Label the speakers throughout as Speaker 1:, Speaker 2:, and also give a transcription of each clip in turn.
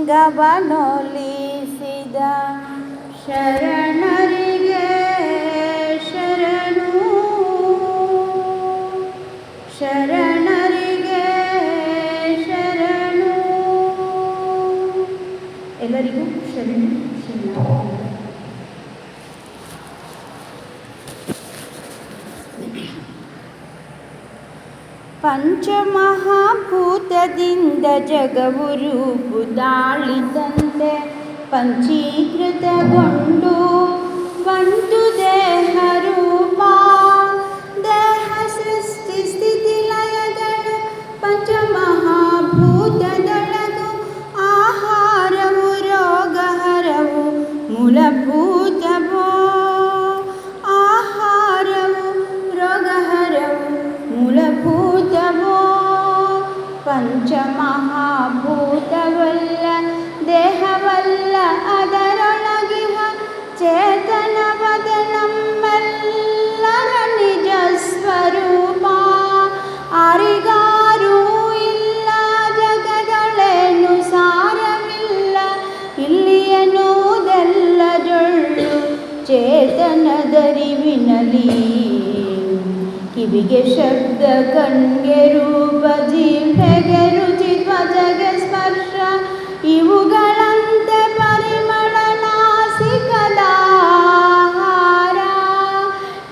Speaker 1: ಲಿಂಗವನೊಲಿಸಿದ ಶರಣರಿಗೆ ಶರಣು, ಶರಣರಿಗೆ ಶರಣು. ಎಲ್ಲರಿಗೂ ಶರಣು ಶರಣ. ಪಂಚಮಹಾಭೂತದಿಂದ ಜಗವು ರೂಪುದಾಳಿದಂತೆ ಪಂಚೀಕೃತಗೊಂಡು ಬಂತು ದೇಹ ರೂಪ. ದೇಹ ಸೃಷ್ಟಿ ಸ್ಥಿತಿ ಲಯಗಳು ಪಂಚಮಹಾಭೂತದೊಳಗು. ಆಹಾರವು ರೋಗಹರವು ಮೂಲಭೂತವೋ. ಆಹಾರವು ರೋಗಹರವು ಮೂಲಭೂತವೋ. ಪಂಚಮಹಾಭೂತವಲ್ಲ ದೇಹವಲ್ಲ ಅದರೊಳಗಿಹ ಚೇತನವದ ನಮ್ಮೆಲ್ಲರ ನಿಜ ಸ್ವರೂಪ. ಆರಿಗಾರೂ ಇಲ್ಲ ಜಗದೊಳೇನು ಸಾರವಿಲ್ಲ ಇಲ್ಲಿ ಎನ್ನುವುದೆಲ್ಲ ಜೊಳ್ಳು ಚೇತನದರಿವಿನಲಿ. ಕಿವಿಗೆ ಶಬ್ದ, ಕಣ್ಗೆ ರೂಪ, ಜಿಹ್ವೆಗೆ ರುಚಿ, ತ್ವಚೆಗೆ ಸ್ಪರ್ಶ, ಇವುಗಳಂತೆ ಪರಿಮಳ ನಾಸಿಕದ ಆಹಾರ.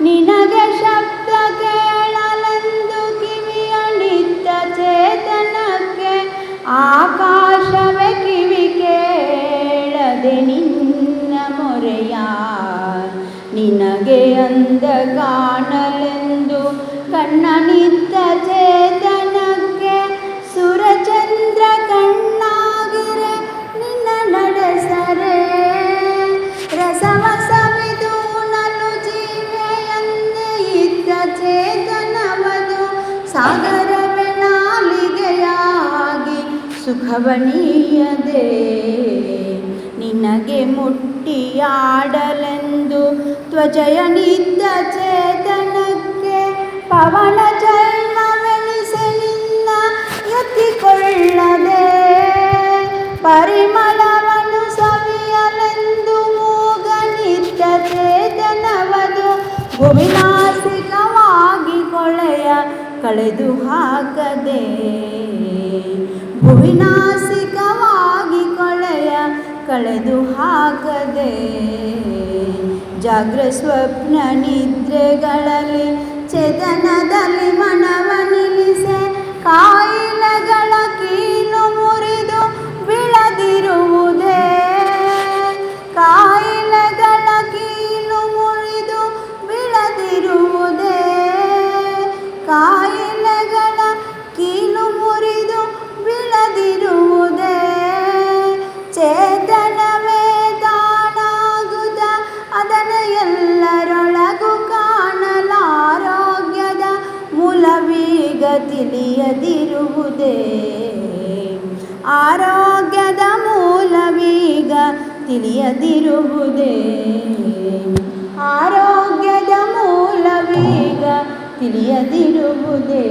Speaker 1: ನಿನಗೆ ಶಬ್ದ ಕೇಳಲೆಂದು ಕಿವಿಯ ನಿತ್ಯ ಚೇತನಕ್ಕೆ ಆಕಾಶವೇ ಕಿವಿ ಕೇಳದೆ ನಿನ್ನ ಮೊರೆಯ. ನಿನಗೆ ಅಂದ ಕಾಣಲೆಂದು ಕಣ್ಣ ನಿತ್ಯ ಚೇತನಕ್ಕೆ ಸುರಚಂದ್ರ ಕಣ್ಣಾಗಿರೆ ನಿನ್ನ ನಡೆಸರೆ. ರಸವ ಸವಿದು ನಲು ಜೀವೆಯಂದೆ ಇದ್ದ ಚೇತನವದು ಸಾಗರವೇ ನಾಲಿಗೆಯಾಗಿ ಸುಖವನೀಯದೆ. ನಿನಗೆ ಮುಟ್ಟಿಯಾಡಲೆಂದು ತ್ವಚೆಯ ನಿತ್ಯ ಚೇತನಕ್ಕೆ ಪವನ ಚಲನವೆನಿಸೆ ನಿನ್ನ ಎತ್ತಿಕೊಳ್ಳದೆ. ಪರಿಮಳವನ್ನು ಸವಿಯಲೆಂದು ಮೂಗ ನಿತ್ಯ ಚೇತನವದು ಭುವಿನಾಸಿಕವಾಗಿ ಕೊಳೆಯ ಕಳೆದು ಹಾಕದೆ. ಭುವಿನಾಸಿಕವಾಗಿ ಕೊಳೆಯ ಕಳೆದು ಹಾಕದೆ. ಜಾಗ್ರ ಸ್ವಪ್ನ ನಿದ್ರೆಗಳಲ್ಲಿ ಚೇತನದಲ್ಲಿ ಮನವ ನಿಲ್ಲಿಸೆ. ಕಾಯಿಲೆಗಳ ಕೀಲು ಮುರಿದು ಬೀಳದಿರುವುದೇ. ಕಾಯಿಲೆಗಳ ಕೀಲು ಮುರಿದು ಬೀಳದಿರುವುದೇ. ಕಾಯಿಲೆಗಳ ಕೀಲು ಮುರಿದು ಬೀಳದಿರುವುದೇ. ಚೇತನವೇ ತಾನಾಗುತ್ತ ಅದನ್ನು ಎಲ್ಲರೊಳಗೂ ಕಾಣಲಾರೋಗ್ಯದ ಮೂಲವೀಗ ತಿಳಿಯದಿರುವುದೇ. ಆರೋಗ್ಯದ ಮೂಲವೀಗ ತಿಳಿಯದಿರುವುದೇ. ಆರೋಗ್ಯದ ಮೂಲವೀಗ ತಿಳಿಯದಿರುವುದೇ.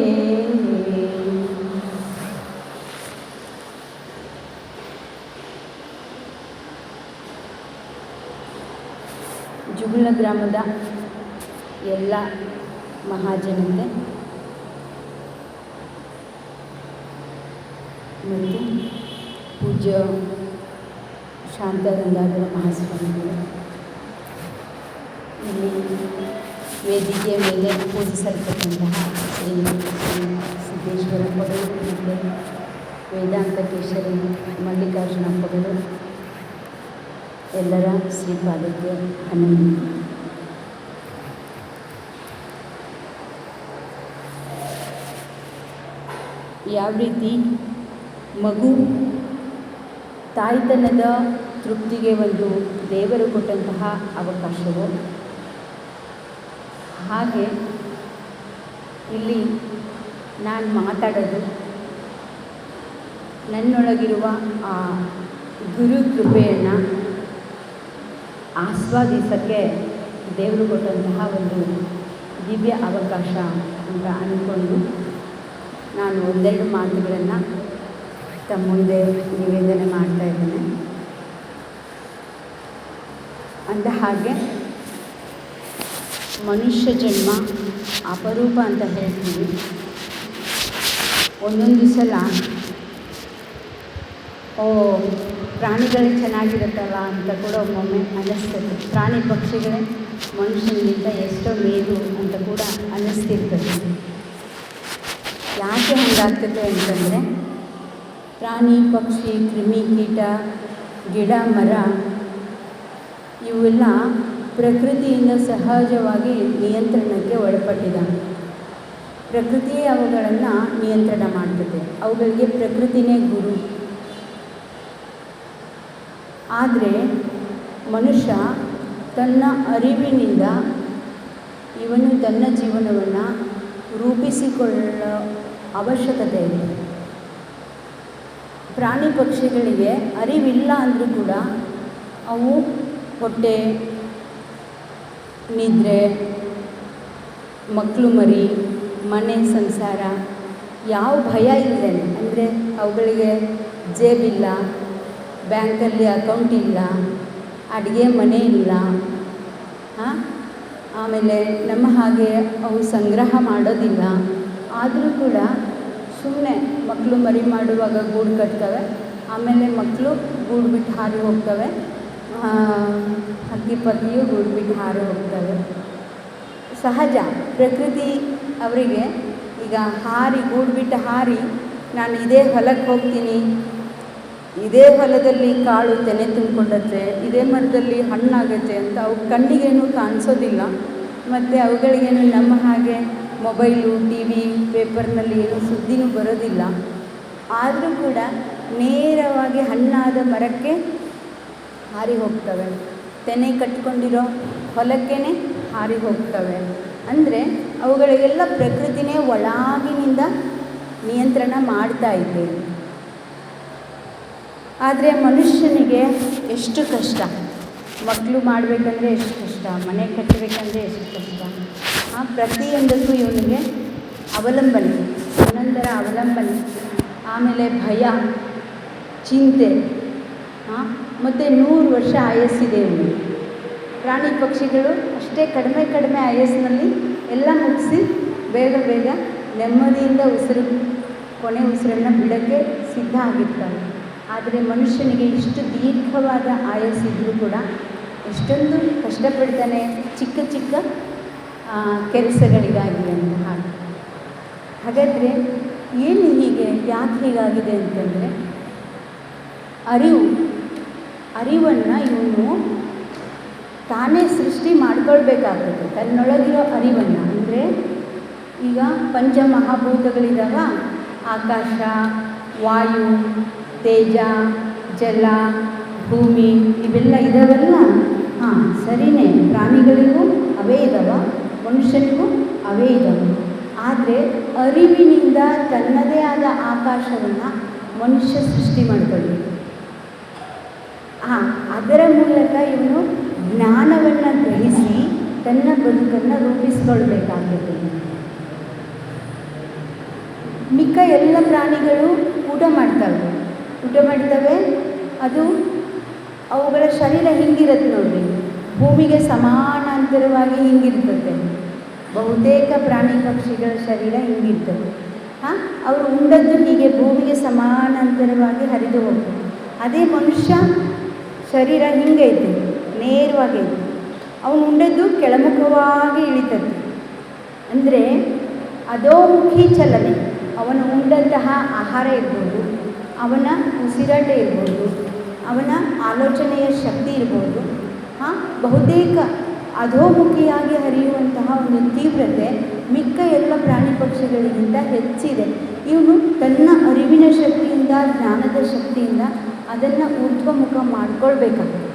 Speaker 1: ಜುಗುಳ ಗ್ರಾಮದ ಎಲ್ಲ ಮಹಾಜನತೆ ಮತ್ತು ಪೂಜ್ಯ ಶಾಂತಗಂಗಾಧರ ಮಹಾಸ್ವಾಮಿಗಳು, ಇಲ್ಲಿ ವೇದಿಕೆಯ ಮೇಲೆ ಪೂಜಿಸಲ್ಪಟ್ಟಂತಹ ಶ್ರೀ ಸಿದ್ದೇಶ್ವರ ಪಗಳು ಮತ್ತು ವೇದಾಂತ ಕೇಶರಿ ಮಲ್ಲಿಕಾರ್ಜುನ ಪಗಳು ಎಲ್ಲರ ಶ್ರೀಪಾದಕ್ಕೆ ಹನ್ನೊಂದು. ಯಾವ ರೀತಿ ಮಗು ತಾಯ್ತನದ ತೃಪ್ತಿಗೆ ಒಂದು ದೇವರು ಕೊಟ್ಟಂತಹ ಅವಕಾಶವೋ, ಹಾಗೆ ಇಲ್ಲಿ ನಾನು ಮಾತಾಡೋದು ನನ್ನೊಳಗಿರುವ ಆ ಗುರು ಕೃಪೆಯನ್ನು ಆಸ್ವಾದಿಸೋಕ್ಕೆ ದೇವರು ಕೊಟ್ಟಂತಹ ಒಂದು ದಿವ್ಯ ಅವಕಾಶ ಅಂತ ಅಂದ್ಕೊಂಡು ನಾನು ಒಂದೆರಡು ಮಾತುಗಳನ್ನು ತಮ್ಮ ಮುಂದೆ ನಿವೇದನೆ ಮಾಡ್ತಾ ಇದ್ದೇನೆ. ಅಂದ ಹಾಗೆ ಮನುಷ್ಯ ಜನ್ಮ ಅಪರೂಪ ಅಂತ ಹೇಳ್ತೀವಿ. ಒಂದೊಂದು ಸಲ ಪ್ರಾಣಿಗಳೇ ಚೆನ್ನಾಗಿರುತ್ತಲ್ಲ ಅಂತ ಕೂಡ ಒಮ್ಮೊಮ್ಮೆ ಅನ್ನಿಸ್ತದೆ. ಪ್ರಾಣಿ ಪಕ್ಷಿಗಳೇ ಮನುಷ್ಯನಿಗಿಂತ ಎಷ್ಟೋ ಮೇಲು ಅಂತ ಕೂಡ ಅನ್ನಿಸ್ತಿರ್ತದೆ. ಯಾಕೆ ಹಂಗಾಗ್ತದೆ ಅಂತಂದರೆ ಪ್ರಾಣಿ ಪಕ್ಷಿ ಕ್ರಿಮಿ ಕೀಟ ಗಿಡ ಮರ ಇವೆಲ್ಲ ಪ್ರಕೃತಿಯಿಂದ ಸಹಜವಾಗಿ ನಿಯಂತ್ರಣಕ್ಕೆ ಒಳಪಟ್ಟಿದ್ದಾವೆ. ಪ್ರಕೃತಿಯೇ ಅವುಗಳನ್ನು ನಿಯಂತ್ರಣ ಮಾಡ್ತದೆ. ಅವುಗಳಿಗೆ ಪ್ರಕೃತಿನೇ ಗುರು. ಆದರೆ ಮನುಷ್ಯ ತನ್ನ ಅರಿವಿನಿಂದ ಇವನು ತನ್ನ ಜೀವನವನ್ನು ರೂಪಿಸಿಕೊಳ್ಳೋ ಅವಶ್ಯಕತೆ ಇದೆ. ಪ್ರಾಣಿ ಪಕ್ಷಿಗಳಿಗೆ ಅರಿವಿಲ್ಲ ಅಂದರೂ ಕೂಡ ಅವು ಹೊಟ್ಟೆ, ನಿದ್ರೆ, ಮಕ್ಕಳು ಮರಿ, ಮನೆ ಸಂಸಾರ ಯಾವ ಭಯ ಇಲ್ಲದೇನೆ, ಅಂದರೆ ಅವುಗಳಿಗೆ ಜೇಬಿಲ್ಲ, ಬ್ಯಾಂಕಲ್ಲಿ ಅಕೌಂಟ್ ಇಲ್ಲ, ಅಡುಗೆ ಮನೆ ಇಲ್ಲ, ಆಮೇಲೆ ನಮ್ಮ ಹಾಗೆ ಅವು ಸಂಗ್ರಹ ಮಾಡೋದಿಲ್ಲ. ಆದರೂ ಕೂಡ ಸುಮ್ಮನೆ ಮಕ್ಕಳು ಮರಿ ಮಾಡುವಾಗ ಗೂಡು ಕಟ್ತವೆ, ಆಮೇಲೆ ಮಕ್ಕಳು ಗೂಡು ಬಿಟ್ಟು ಹಾರಿ ಹೋಗ್ತವೆ, ಹಕ್ಕಿ ಪಕ್ಕಿಯು ಗೂಡು ಬಿಟ್ಟು ಹಾರಿ ಹೋಗ್ತವೆ. ಸಹಜ. ಪ್ರಕೃತಿ ಅವರಿಗೆ ಈಗ ಹಾರಿ ಗೂಡು ಬಿಟ್ಟು ಹಾರಿ ನಾನು ಇದೇ ಹೊಲಕ್ಕೆ ಹೋಗ್ತೀನಿ, ಇದೇ ಹೊಲದಲ್ಲಿ ಕಾಳು ತೆನೆ ತುಂಬಿಕೊಂಡತ್ತೆ, ಇದೇ ಮರದಲ್ಲಿ ಹಣ್ಣಾಗತ್ತೆ ಅಂತ ಅವು ಕಣ್ಣಿಗೇನು ಕಾಣಿಸೋದಿಲ್ಲ. ಮತ್ತು ಅವುಗಳಿಗೇನು ನಮ್ಮ ಹಾಗೆ ಮೊಬೈಲು, ಟಿ ವಿ, ಪೇಪರ್ನಲ್ಲಿ ಏನು ಸುದ್ದಿನೂ ಬರೋದಿಲ್ಲ. ಆದರೂ ಕೂಡ ನೇರವಾಗಿ ಹಣ್ಣಾದ ಮರಕ್ಕೆ ಹಾರಿ ಹೋಗ್ತವೆ, ತೆನೆ ಕಟ್ಕೊಂಡಿರೋ ಹೊಲಕ್ಕೇ ಹಾರಿ ಹೋಗ್ತವೆ. ಅಂದರೆ ಅವುಗಳಿಗೆಲ್ಲ ಪ್ರಕೃತಿನೇ ಒಳಗಿನಿಂದ ನಿಯಂತ್ರಣ ಮಾಡ್ತಾ ಇದೆ. ಆದರೆ ಮನುಷ್ಯನಿಗೆ ಎಷ್ಟು ಕಷ್ಟ, ಮಕ್ಕಳು ಮಾಡಬೇಕಂದ್ರೆ ಎಷ್ಟು ಕಷ್ಟ, ಮನೆ ಕಟ್ಟಬೇಕಂದ್ರೆ ಎಷ್ಟು ಕಷ್ಟ. ಪ್ರತಿಯೊಂದಕ್ಕೂ ಇವನಿಗೆ ಅವಲಂಬನೆ, ಒಂದೊಂದರ ಅವಲಂಬನೆ, ಆಮೇಲೆ ಭಯ, ಚಿಂತೆ, ಮತ್ತು 100 ವರ್ಷ ಆಯಸ್ಸಿದೆ ಇವನಿಗೆ. ಪ್ರಾಣಿ ಪಕ್ಷಿಗಳು ಅಷ್ಟೇ ಕಡಿಮೆ ಆಯಸ್ಸಿನಲ್ಲಿ ಎಲ್ಲ ಮುಗಿಸಿ ಬೇಗ ಬೇಗ ನೆಮ್ಮದಿಯಿಂದ ಕೊನೆ ಉಸಿರನ್ನು ಬಿಡೋಕ್ಕೆ ಸಿದ್ಧ ಆಗಿರ್ತಾರೆ. ಆದರೆ ಮನುಷ್ಯನಿಗೆ ಇಷ್ಟು ದೀರ್ಘವಾದ ಆಯಸ್ಸಿದ್ರೂ ಕೂಡ ಎಷ್ಟೊಂದು ಕಷ್ಟಪಡ್ತಾನೆ ಚಿಕ್ಕ ಚಿಕ್ಕ ಕೆಲಸಗಳಿಗಾಗಿ ಅಂತ ಹಾಗೆ. ಹಾಗಾದರೆ ಏನು ಹೀಗೆ, ಯಾಕೆ ಹೀಗಾಗಿದೆ ಅಂತಂದರೆ ಅರಿವನ್ನು ಇವನು ತಾನೇ ಸೃಷ್ಟಿ ಮಾಡ್ಕೊಳ್ಬೇಕಾಗ್ತದೆ. ತನ್ನೊಳಗಿರೋ ಅರಿವನ್ನು, ಅಂದರೆ ಈಗ ಪಂಚಮಹಾಭೂತಗಳಿದ್ದಾವ, ಆಕಾಶ, ವಾಯು, ತೇಜ, ಜಲ, ಭೂಮಿ, ಇವೆಲ್ಲ ಇದಾವಲ್ಲ. ಸರಿಯೇ, ಪ್ರಾಣಿಗಳಿಗೂ ಅವೇ ಇದ್ದಾವ, ಮನುಷ್ಯನಿಗೂ ಅವೇ ಇದ್ದಾವೆ. ಆದರೆ ಅರಿವಿನಿಂದ ತನ್ನದೇ ಆದ ಆಕಾಶವನ್ನು ಮನುಷ್ಯ ಸೃಷ್ಟಿ ಮಾಡ್ಕೊಳ್ಬೇಕು. ಅದರ ಮೂಲಕ ಇವನು ಜ್ಞಾನವನ್ನು ಗ್ರಹಿಸಿ ತನ್ನ ಬದುಕನ್ನು ರೂಪಿಸ್ಕೊಳ್ಬೇಕಾಗ್ತದೆ. ಮಿಕ್ಕ ಎಲ್ಲ ಪ್ರಾಣಿಗಳು ಊಟ ಮಾಡ್ತವೆ. ಅದು ಅವುಗಳ ಶರೀರ ಹಿಂಗಿರುತ್ತೆ ನೋಡ್ರಿ, ಭೂಮಿಗೆ ಸಮಾನಾಂತರವಾಗಿ ಹಿಂಗಿರ್ತದೆ. ಬಹುತೇಕ ಪ್ರಾಣಿ ಪಕ್ಷಿಗಳ ಶರೀರ ಹಿಂಗಿರ್ತದೆ. ಅವರು ಉಂಡದ್ದು ಹೀಗೆ ಭೂಮಿಗೆ ಸಮಾನಾಂತರವಾಗಿ ಹರಿದು ಹೋಗ್ತದೆ. ಅದೇ ಮನುಷ್ಯ ಶರೀರ ಹಿಂಗೈತೆ, ನೇರವಾಗೈತೆ. ಅವನು ಉಂಡದ್ದು ಕೆಳಮುಖವಾಗಿ ಇಳಿತದೆ. ಅಂದರೆ ಅಧೋಮುಖಿ ಚಲನೆ. ಅವನು ಉಂಡಂತಹ ಆಹಾರ ಇರ್ಬೋದು, ಅವನ ಉಸಿರಾಟ ಇರ್ಬೋದು, ಅವನ ಆಲೋಚನೆಯ ಶಕ್ತಿ ಇರ್ಬೋದು, ಬಹುತೇಕ ಅಧೋಮುಖಿಯಾಗಿ ಹರಿಯುವಂತಹ ಒಂದು ತೀವ್ರತೆ ಮಿಕ್ಕ ಎಲ್ಲ ಪ್ರಾಣಿ ಪಕ್ಷಿಗಳಿಗಿಂತ ಹೆಚ್ಚಿದೆ. ಇವನು ತನ್ನ ಅರಿವಿನ ಶಕ್ತಿಯಿಂದ, ಜ್ಞಾನದ ಶಕ್ತಿಯಿಂದ ಅದನ್ನು ಊರ್ಧ್ವಮುಖ ಮಾಡ್ಕೊಳ್ಬೇಕಾಗ್ತದೆ.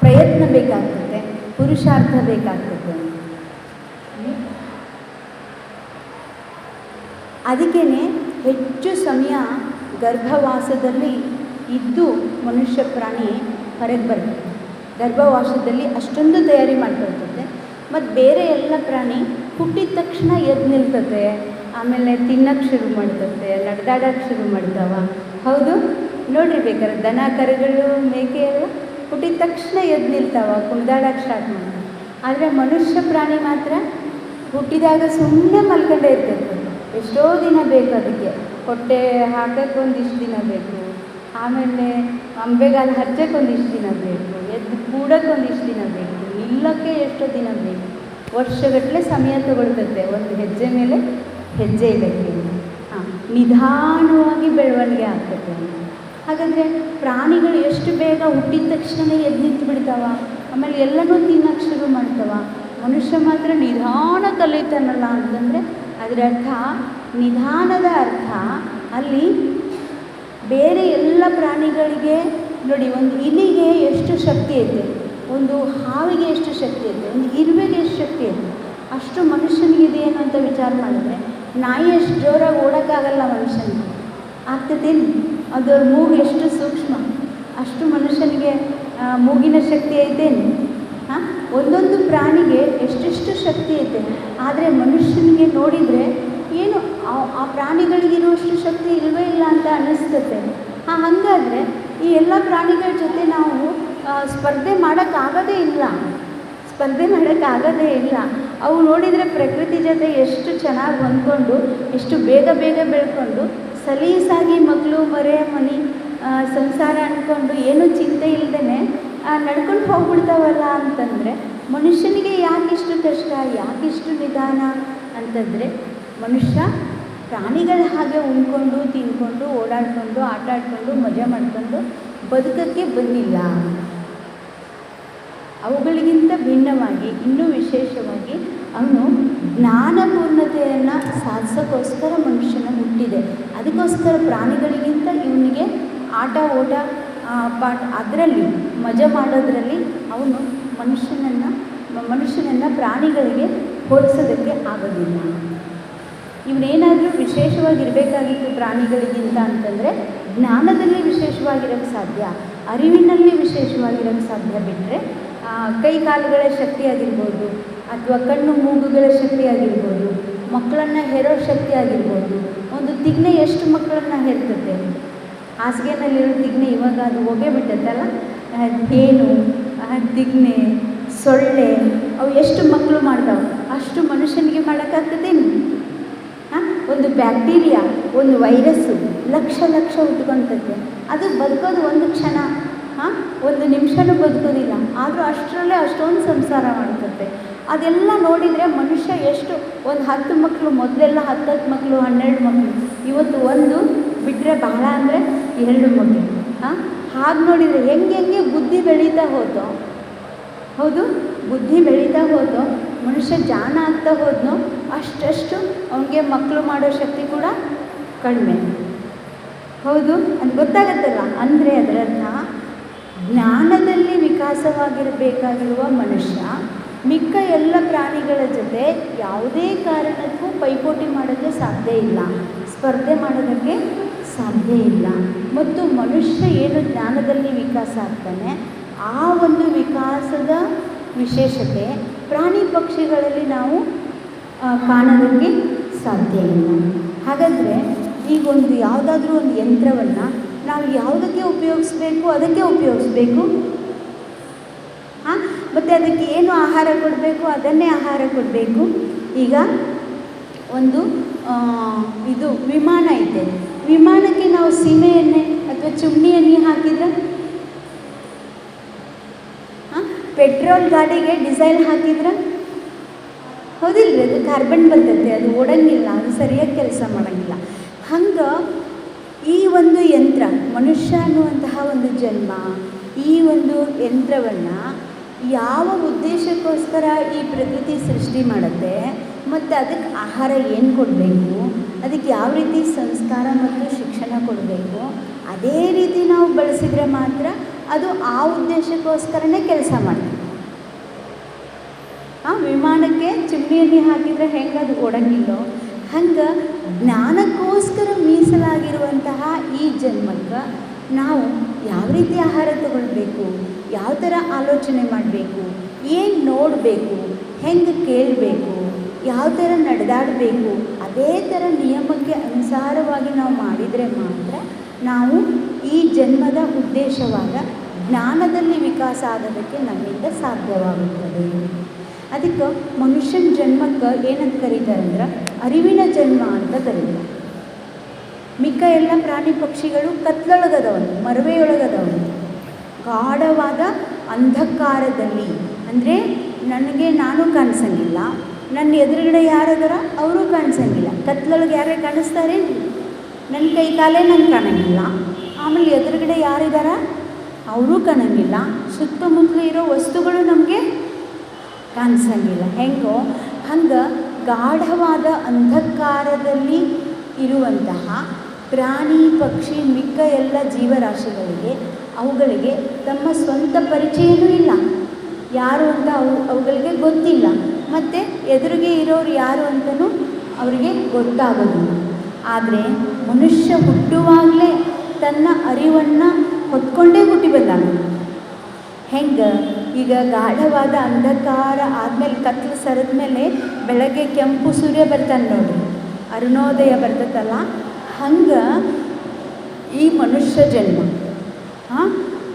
Speaker 1: ಪ್ರಯತ್ನ ಬೇಕಾಗ್ತದೆ, ಪುರುಷಾರ್ಥ ಬೇಕಾಗ್ತದೆ. ಅದಕ್ಕೇ ಹೆಚ್ಚು ಸಮಯ ಗರ್ಭವಾಸದಲ್ಲಿ ಇದ್ದು ಮನುಷ್ಯ ಪ್ರಾಣಿ ಹೊರಗೆ ಬರ್ತದೆ. ಗರ್ಭವಾಸದಲ್ಲಿ ಅಷ್ಟೊಂದು ತಯಾರಿ ಮಾಡ್ಕೊಳ್ತದೆ. ಮತ್ತು ಬೇರೆ ಎಲ್ಲ ಪ್ರಾಣಿ ಹುಟ್ಟಿದ ತಕ್ಷಣ ಎದ್ದು ನಿಲ್ತದೆ, ಆಮೇಲೆ ತಿನ್ನೋಕ್ಕೆ ಶುರು ಮಾಡ್ತದೆ, ನಡೆದಾಡೋಕ್ಕೆ ಶುರು ಮಾಡ್ತಾವ. ಹೌದು ನೋಡ್ರಿ, ಬೇಕಾದ್ರೆ ದನ ಕರುಗಳು ಮೇಕೆ ಎಲ್ಲ ಹುಟ್ಟಿದ ತಕ್ಷಣ ಎದ್ದು ನಿಲ್ತಾವ, ಕುಣಿದಾಡಕ್ಕೆ ಸ್ಟಾರ್ಟ್ ಮಾಡ್ತಾವೆ. ಆದರೆ ಮನುಷ್ಯ ಪ್ರಾಣಿ ಮಾತ್ರ ಹುಟ್ಟಿದಾಗ ಸುಮ್ಮನೆ ಮಲ್ಕೊಂಡೇ ಇರ್ತೈತೆ. ಎಷ್ಟೋ ದಿನ ಬೇಕು ಅದಕ್ಕೆ, ಹೊಟ್ಟೆ ಹಾಕಕ್ಕೆ ಒಂದಿಷ್ಟು ದಿನ ಬೇಕು, ಆಮೇಲೆ ಅಂಬೆಗಾಲು ಹಚ್ಚಕ್ಕೆ ಒಂದಿಷ್ಟು ದಿನ ಬೇಕು, ಎದ್ದು ಕೂಡಕ್ಕೆ ಒಂದಿಷ್ಟು ದಿನ ಬೇಕು, ನಿಲ್ಲಕ್ಕೆ ಎಷ್ಟೋ ದಿನ ಬೇಕು, ವರ್ಷಗಟ್ಟಲೆ ಸಮಯ ತಗೊಳ್ತೈತೆ ಒಂದು ಹೆಜ್ಜೆ ಮೇಲೆ ಹೆಜ್ಜೆ ಇಡೋಕ್ಕೆ. ನಿಧಾನವಾಗಿ ಬೆಳವಣಿಗೆ ಆಗ್ತದೆ. ಹಾಗಾದರೆ ಪ್ರಾಣಿಗಳು ಎಷ್ಟು ಬೇಗ ಹುಟ್ಟಿದ ತಕ್ಷಣ ಎದ್ದು ನಿಂತು ಬಿಡ್ತಾವ, ಆಮೇಲೆ ಎಲ್ಲನೂ ತಿನ್ನೋಕ್ಕೆ ಶುರು ಮಾಡ್ತಾವ. ಮನುಷ್ಯ ಮಾತ್ರ ನಿಧಾನ ಕಲಿತಾನಲ್ಲ ಅಂತಂದರೆ ಅದರ ಅರ್ಥ, ನಿಧಾನದ ಅರ್ಥ ಅಲ್ಲಿ ಬೇರೆ ಎಲ್ಲ ಪ್ರಾಣಿಗಳಿಗೆ ನೋಡಿ, ಒಂದು ಇಲಿಗೆ ಎಷ್ಟು ಶಕ್ತಿ ಐತೆ, ಒಂದು ಹಾವಿಗೆ ಎಷ್ಟು ಶಕ್ತಿ ಐತೆ, ಒಂದು ಇರುವೆಗೆ ಎಷ್ಟು ಶಕ್ತಿ ಐತೆ, ಅಷ್ಟು ಮನುಷ್ಯನಿಗಿದೆ ಏನು ಅಂತ ವಿಚಾರ ಮಾಡಿದ್ರೆ ನಾಯಿ ಎಷ್ಟು ಜೋರಾಗಿ ಓಡೋಕ್ಕಾಗಲ್ಲ ಮನುಷ್ಯನಿಗೆ, ಆಗ್ತದೇನು? ಅದರ ಮೂಗು ಎಷ್ಟು ಸೂಕ್ಷ್ಮ, ಅಷ್ಟು ಮನುಷ್ಯನಿಗೆ ಮೂಗಿನ ಶಕ್ತಿ ಐತೇನು? ಒಂದೊಂದು ಪ್ರಾಣಿಗೆ ಎಷ್ಟೆಷ್ಟು ಶಕ್ತಿ ಐತೆ. ಆದರೆ ಮನುಷ್ಯನಿಗೆ ನೋಡಿದರೆ ಏನು ಆ ಪ್ರಾಣಿಗಳಿಗಿರುವಷ್ಟು ಶಕ್ತಿ ಇಲ್ಲವೇ ಇಲ್ಲ ಅಂತ ಅನ್ನಿಸ್ತದೆ. ಹಾಗಾದರೆ ಈ ಎಲ್ಲ ಪ್ರಾಣಿಗಳ ಜೊತೆ ನಾವು ಸ್ಪರ್ಧೆ ಮಾಡೋಕ್ಕಾಗೋದೇ ಇಲ್ಲ, ಅವು ನೋಡಿದರೆ ಪ್ರಕೃತಿ ಜೊತೆ ಎಷ್ಟು ಚೆನ್ನಾಗಿ ಹೊಂದ್ಕೊಂಡು, ಎಷ್ಟು ಬೇಗ ಬೆಳ್ಕೊಂಡು ಸಲೀಸಾಗಿ ಮಕ್ಕಳು ಮನೆ ಸಂಸಾರ ಅಂದ್ಕೊಂಡು ಏನೂ ಚಿಂತೆ ಇಲ್ಲದೇ ನಡ್ಕೊಂಡು ಹೋಗ್ಬಿಡ್ತಾವಲ್ಲ ಅಂತಂದರೆ ಮನುಷ್ಯನಿಗೆ ಯಾಕಿಷ್ಟು ಕಷ್ಟ, ಯಾಕಿಷ್ಟು ನಿಧಾನ ಅಂತಂದರೆ ಮನುಷ್ಯ ಪ್ರಾಣಿಗಳ ಹಾಗೆ ಉಣ್ಕೊಂಡು ತಿನ್ಕೊಂಡು ಓಡಾಡಿಕೊಂಡು ಆಟ ಆಡಿಕೊಂಡು ಮಜಾ ಮಾಡಿಕೊಂಡು ಬದುಕಕ್ಕೆ ಬಂದಿಲ್ಲ. ಅವುಗಳಿಗಿಂತ ಭಿನ್ನವಾಗಿ ಇನ್ನೂ ವಿಶೇಷವಾಗಿ ಅವನು ಜ್ಞಾನಪೂರ್ಣತೆಯನ್ನು ಸಾಧಿಸೋಕ್ಕೋಸ್ಕರ ಮನುಷ್ಯನ ಹುಟ್ಟಿದೆ. ಅದಕ್ಕೋಸ್ಕರ ಪ್ರಾಣಿಗಳಿಗಿಂತ ಇವನಿಗೆ ಆಟ ಓಟ ಪಾಠ ಅದರಲ್ಲಿ ಮಜಾ ಮಾಡೋದರಲ್ಲಿ ಅವನು ಮನುಷ್ಯನನ್ನು ಪ್ರಾಣಿಗಳಿಗೆ ಹೋಲಿಸೋದಕ್ಕೆ ಆಗೋದಿಲ್ಲ. ಇವನೇನಾದರೂ ವಿಶೇಷವಾಗಿರಬೇಕಾಗಿತ್ತು ಪ್ರಾಣಿಗಳಿಗಿಂತ ಅಂತಂದರೆ ಜ್ಞಾನದಲ್ಲಿ ವಿಶೇಷವಾಗಿರೋಕ್ಕೆ ಸಾಧ್ಯ, ಅರಿವಿನಲ್ಲಿ ವಿಶೇಷವಾಗಿರೋಕ್ಕೆ ಸಾಧ್ಯ. ಬಿಟ್ಟರೆ ಕೈ ಕಾಲುಗಳ ಶಕ್ತಿ ಆಗಿರ್ಬೋದು, ಅಥವಾ ಕಣ್ಣು ಮೂಗುಗಳ ಶಕ್ತಿ ಆಗಿರ್ಬೋದು, ಮಕ್ಕಳನ್ನು ಹೆರೋ ಶಕ್ತಿ ಆಗಿರ್ಬೋದು. ಒಂದು ತಿಗ್ನೆ ಎಷ್ಟು ಮಕ್ಕಳನ್ನು ಹೆರ್ತದೆ, ಹಾಸಿಗೆನಲ್ಲಿರೋ ತಿಗ್ನೆ ಇವಾಗ ಅದು ಹೊಗೆ ಬಿಟ್ಟತ್ತಲ್ಲ, ಏನು ತಿಗ್ನೆ ಸೊಳ್ಳೆ ಅವು ಎಷ್ಟು ಮಕ್ಕಳು ಮಾಡ್ತಾವೆ, ಅಷ್ಟು ಮನುಷ್ಯನಿಗೆ ಮಾಡೋಕ್ಕಾಗ್ತದೇನು? ಒಂದು ಬ್ಯಾಕ್ಟೀರಿಯಾ, ಒಂದು ವೈರಸ್ಸು ಲಕ್ಷ ಉಟ್ಕೊತೈತೆ, ಅದು ಬದುಕೋದು ಒಂದು ಕ್ಷಣ, ಒಂದು ನಿಮಿಷನೂ ಬದುಕೋದಿಲ್ಲ, ಆದರೂ ಅಷ್ಟರಲ್ಲೇ ಅಷ್ಟೊಂದು ಸಂಸಾರ ಮಾಡ್ತದೆ. ಅದೆಲ್ಲ ನೋಡಿದರೆ ಮನುಷ್ಯ ಎಷ್ಟು ಒಂದು 10 ಮಕ್ಕಳು, ಮೊದಲೆಲ್ಲ 10 ಮಕ್ಕಳು 12 ಮಕ್ಕಳು, ಇವತ್ತು ಒಂದು ಬಿಟ್ಟರೆ ಬಹಳ ಅಂದರೆ 2 ಮಕ್ಕಳು. ಹಾಗೆ ನೋಡಿದರೆ ಹೆಂಗೆ ಬುದ್ಧಿ ಬೆಳೀತಾ ಹೋದೋ, ಹೌದು ಬುದ್ಧಿ ಬೆಳೀತಾ ಹೋದೋ, ಮನುಷ್ಯ ಜಾಣ ಆಗ್ತಾ ಹೋದ್ನೋ ಅಷ್ಟು ಅವನಿಗೆ ಮಕ್ಕಳು ಮಾಡೋ ಶಕ್ತಿ ಕೂಡ ಕಡಿಮೆ. ಹೌದು, ಅದು ಗೊತ್ತಾಗತ್ತಲ್ಲ. ಅಂದರೆ ಅದರರ್ಥ ಜ್ಞಾನದಲ್ಲಿ ವಿಕಾಸವಾಗಿರಬೇಕಾಗಿರುವ ಮನುಷ್ಯ ಮಿಕ್ಕ ಎಲ್ಲ ಪ್ರಾಣಿಗಳ ಜೊತೆ ಯಾವುದೇ ಕಾರಣಕ್ಕೂ ಪೈಪೋಟಿ ಮಾಡೋಕ್ಕೆ ಸಾಧ್ಯ ಇಲ್ಲ, ಸ್ಪರ್ಧೆ ಮಾಡೋದಕ್ಕೆ ಸಾಧ್ಯ ಇಲ್ಲ. ಮತ್ತು ಮನುಷ್ಯ ಏನು ಜ್ಞಾನದಲ್ಲಿ ವಿಕಾಸ ಆಗ್ತಾನೆ, ಆ ಒಂದು ವಿಕಾಸದ ವಿಶೇಷತೆ ಪ್ರಾಣಿ ಪಕ್ಷಿಗಳಲ್ಲಿ ನಾವು ಕಾಣೋದಕ್ಕೆ ಸಾಧ್ಯ ಇಲ್ಲ. ಹಾಗಾದರೆ ಈಗೊಂದು ಯಾವುದಾದ್ರೂ ಒಂದು ಯಂತ್ರವನ್ನು ನಾವು ಯಾವುದಕ್ಕೆ ಉಪಯೋಗಿಸ್ಬೇಕು, ಅದಕ್ಕೆ ಉಪಯೋಗಿಸ್ಬೇಕು. ಮತ್ತು ಅದಕ್ಕೆ ಏನು ಆಹಾರ ಕೊಡಬೇಕು, ಅದನ್ನೇ ಆಹಾರ ಕೊಡಬೇಕು. ಈಗ ಒಂದು ಇದು ವಿಮಾನ ಇದೆ, ವಿಮಾನಕ್ಕೆ ನಾವು ಸೀಮೆ ಎಣ್ಣೆ ಅಥವಾ ಚುಮ್ಮಿ ಎಣ್ಣೆ ಹಾಕಿದ್ರೆ, ಪೆಟ್ರೋಲ್ ಗಾಡಿಗೆ ಡೀಸೆಲ್ ಹಾಕಿದ್ರೆ ಹೌದಿಲ್ಲ, ಅದು ಕಾರ್ಬನ್ ಬರ್ತೈತೆ, ಅದು ಓಡಂಗಿಲ್ಲ, ಅದು ಸರಿಯಾಗಿ ಕೆಲಸ ಮಾಡೋಂಗಿಲ್ಲ. ಹಂಗೆ ಈ ಒಂದು ಯಂತ್ರ, ಮನುಷ್ಯ ಅನ್ನುವಂತಹ ಒಂದು ಜನ್ಮ, ಈ ಒಂದು ಯಂತ್ರವನ್ನು ಯಾವ ಉದ್ದೇಶಕ್ಕೋಸ್ಕರ ಈ ಪ್ರಕೃತಿ ಸೃಷ್ಟಿ ಮಾಡುತ್ತೆ, ಮತ್ತು ಅದಕ್ಕೆ ಆಹಾರ ಏನು ಕೊಡಬೇಕು, ಅದಕ್ಕೆ ಯಾವ ರೀತಿ ಸಂಸ್ಕಾರ ಮತ್ತು ಶಿಕ್ಷಣ ಕೊಡಬೇಕು, ಅದೇ ರೀತಿ ನಾವು ಬಳಸಿದರೆ ಮಾತ್ರ ಅದು ಆ ಉದ್ದೇಶಕ್ಕೋಸ್ಕರನೇ ಕೆಲಸ ಮಾಡ್ತೀವಿ. ವಿಮಾನಕ್ಕೆ ಚಿಮ್ನಿಯಲ್ಲಿ ಹಾಕಿದರೆ ಹೆಂಗೆ ಅದು ಓಡಂಗಿಲ್ಲೋ ಹಂಗೆ ಜ್ಞಾನಕ್ಕೋಸ್ಕರ ಮೀಸಲಾಗಿರುವಂತಹ ಈ ಜನ್ಮಕ್ಕೆ ನಾವು ಯಾವ ರೀತಿ ಆಹಾರ ತಗೊಳ್ಬೇಕು, ಯಾವ ಥರ ಆಲೋಚನೆ ಮಾಡಬೇಕು, ಏನು ನೋಡಬೇಕು, ಹೆಂಗೆ ಕೇಳಬೇಕು, ಯಾವ ಥರ ನಡೆದಾಡಬೇಕು, ಅದೇ ಥರ ನಿಯಮಕ್ಕೆ ಅನುಸಾರವಾಗಿ ನಾವು ಮಾಡಿದರೆ ಮಾತ್ರ ನಾವು ಈ ಜನ್ಮದ ಉದ್ದೇಶವಾದ ಜ್ಞಾನದಲ್ಲಿ ವಿಕಾಸ ಆಗೋದಕ್ಕೆ ನಮ್ಮಿಂದ ಸಾಧ್ಯವಾಗುತ್ತದೆ. ಅದಕ್ಕೆ ಮನುಷ್ಯನ ಜನ್ಮಕ್ಕೆ ಏನಂತ ಕರೀತಾರೆ ಅಂದ್ರೆ ಅರಿವಿನ ಜನ್ಮ ಅಂತ ಕರೀತಾರೆ. ಮಿಕ್ಕ ಎಲ್ಲ ಪ್ರಾಣಿ ಪಕ್ಷಿಗಳು ಕತ್ಲೊಳಗದವನು, ಮರವೆಯೊಳಗದವನು, ಗಾಢವಾದ ಅಂಧಕಾರದಲ್ಲಿ. ಅಂದರೆ ನನಗೆ ನಾನು ಕಾಣಿಸಂಗಿಲ್ಲ, ನನ್ನ ಎದುರುಗಡೆ ಯಾರದಾರ ಅವರು ಕಾಣಿಸಂಗಿಲ್ಲ. ಕತ್ಲೊಳಗೆ ಯಾರೇ ಕಾಣಿಸ್ತಾರೇನು? ನನ್ನ ಕೈ ಕಾಲೇ ನಂಗೆ ಕಾಣಂಗಿಲ್ಲ. ಆಮೇಲೆ ಎದುರುಗಡೆ ಯಾರಿದಾರ ಅವರೂ ಕಾಣಂಗಿಲ್ಲ. ಸುತ್ತಮುತ್ತಲು ಇರೋ ವಸ್ತುಗಳು ನಮಗೆ ಕಾಣಿಸಂಗಿಲ್ಲ. ಹೆಂಗೋ ಹಂಗೆ ಗಾಢವಾದ ಅಂಧಕಾರದಲ್ಲಿ ಇರುವಂತಹ ಪ್ರಾಣಿ ಪಕ್ಷಿ ಮಿಕ್ಕ ಎಲ್ಲ ಜೀವರಾಶಿಗಳಿಗೆ ಅವುಗಳಿಗೆ ತಮ್ಮ ಸ್ವಂತ ಪರಿಚಯವೂ ಇಲ್ಲ, ಯಾರು ಅಂತ ಅವುಗಳಿಗೆ ಗೊತ್ತಿಲ್ಲ. ಮತ್ತು ಎದುರಿಗೆ ಇರೋರು ಯಾರು ಅಂತಲೂ ಅವರಿಗೆ ಗೊತ್ತಾಗೋದಿಲ್ಲ. ಆದರೆ ಮನುಷ್ಯ ಹುಟ್ಟುವಾಗಲೇ ತನ್ನ ಅರಿವನ್ನು ಹೊತ್ಕೊಂಡೇ ಹುಟ್ಟಿ ಬಂದಾನ. ಹೆಂಗೆ ಈಗ ಗಾಢವಾದ ಅಂಧಕಾರ ಆದಮೇಲೆ ಕತ್ಲು ಸರಿದ ಮೇಲೆ ಬೆಳಗ್ಗೆ ಕೆಂಪು ಸೂರ್ಯ ಬರ್ತಾನೆ ನೋಡ್ರಿ, ಅರುಣೋದಯ ಬರ್ತೈತಲ್ಲ, ಹಂಗೆ ಈ ಮನುಷ್ಯ ಜನ್ಮ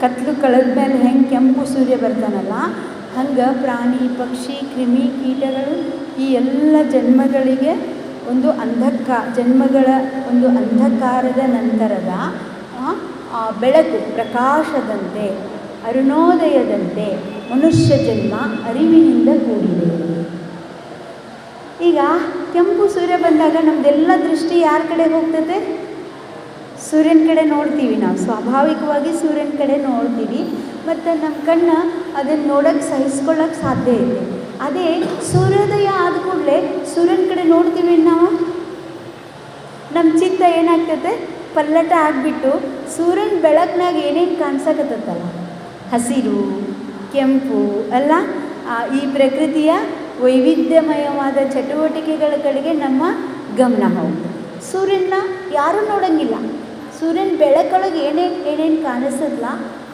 Speaker 1: ಕತ್ಲು ಕಳೆದ ಮೇಲೆ ಹೆಂಗೆ ಕೆಂಪು ಸೂರ್ಯ ಬರ್ತಾನಲ್ಲ, ಹಂಗೆ ಪ್ರಾಣಿ ಪಕ್ಷಿ ಕ್ರಿಮಿ ಕೀಟಗಳು ಈ ಎಲ್ಲ ಜನ್ಮಗಳಿಗೆ ಒಂದು ಜನ್ಮಗಳ ಒಂದು ಅಂಧಕಾರದ ನಂತರದ ಬೆಳಕು ಪ್ರಕಾಶದಂತೆ ಅರುಣೋದಯದಂತೆ ಮನುಷ್ಯ ಜನ್ಮ ಅರಿವಿನಿಂದ ಕೂಡಿದೆ. ಈಗ ಕೆಂಪು ಸೂರ್ಯ ಬಂದಾಗ ನಮ್ಮದೆಲ್ಲ ದೃಷ್ಟಿ ಯಾರ ಕಡೆ ಹೋಗ್ತದೆ? ಸೂರ್ಯನ ಕಡೆ ನೋಡ್ತೀವಿ. ನಾವು ಸ್ವಾಭಾವಿಕವಾಗಿ ಸೂರ್ಯನ ಕಡೆ ನೋಡ್ತೀವಿ. ಮತ್ತು ನಮ್ಮ ಕಣ್ಣು ಅದನ್ನು ನೋಡೋಕ್ಕೆ ಸಹಿಸ್ಕೊಳ್ಳೋಕ್ಕೆ ಸಾಧ್ಯ ಇದೆ. ಅದೇ ಸೂರ್ಯೋದಯ ಆದ ಕೂಡಲೇ ಸೂರ್ಯನ ಕಡೆ ನೋಡ್ತೀವಿ ನಾವು, ನಮ್ಮ ಚಿತ್ತ ಏನಾಗ್ತದೆ ಪಲ್ಲಟ ಆಗಿಬಿಟ್ಟು ಸೂರ್ಯನ ಬೆಳಕಿನಾಗ ಏನೇನು ಕಾಣಿಸಕತ್ತಲ್ಲ, ಹಸಿರು ಕೆಂಪು ಎಲ್ಲ ಈ ಪ್ರಕೃತಿಯ ವೈವಿಧ್ಯಮಯವಾದ ಚಟುವಟಿಕೆಗಳ ಕಡೆಗೆ ನಮ್ಮ ಗಮನ ಹೋಗ್ತದೆ. ಸೂರ್ಯನ ಯಾರೂ ನೋಡೋಂಗಿಲ್ಲ. ಸೂರ್ಯನ ಬೆಳಕೊಳಗೆ ಏನೇನು ಕಾಣಿಸಲ್ಲ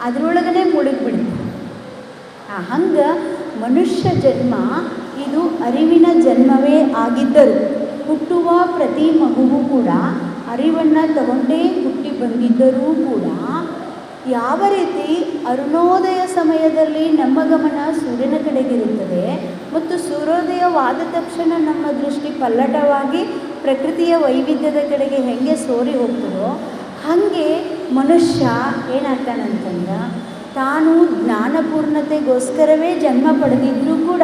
Speaker 1: ಅದರೊಳಗನೆ ಮುಳುಗಿಬಿಡುತ್ತೆ. ಹಂಗೆ ಮನುಷ್ಯ ಜನ್ಮ ಇದು ಅರಿವಿನ ಜನ್ಮವೇ ಆಗಿದ್ದರು ಹುಟ್ಟುವ ಪ್ರತಿ ಮಗುವು ಕೂಡ ಅರಿವನ್ನು ತಗೊಂಡೇ ಹುಟ್ಟಿ ಬಂದಿದ್ದರೂ ಕೂಡ ಯಾವ ರೀತಿ ಅರುಣೋದಯ ಸಮಯದಲ್ಲಿ ನಮ್ಮ ಗಮನ ಸೂರ್ಯನ ಕಡೆಗಿರುತ್ತದೆ ಮತ್ತು ಸೂರ್ಯೋದಯವಾದ ತಕ್ಷಣ ನಮ್ಮ ದೃಷ್ಟಿ ಪಲ್ಲಟವಾಗಿ ಪ್ರಕೃತಿಯ ವೈವಿಧ್ಯದ ಕಡೆಗೆ ಹೆಂಗೆ ಸೋರಿ ಹೋಗ್ತದೋ ಹಾಗೆ ಮನುಷ್ಯ ಏನಾಗ್ತಾನಂತಂದ್ರೆ ತಾನು ಜ್ಞಾನಪೂರ್ಣತೆಗೋಸ್ಕರವೇ ಜನ್ಮ ಪಡೆದಿದ್ದರೂ ಕೂಡ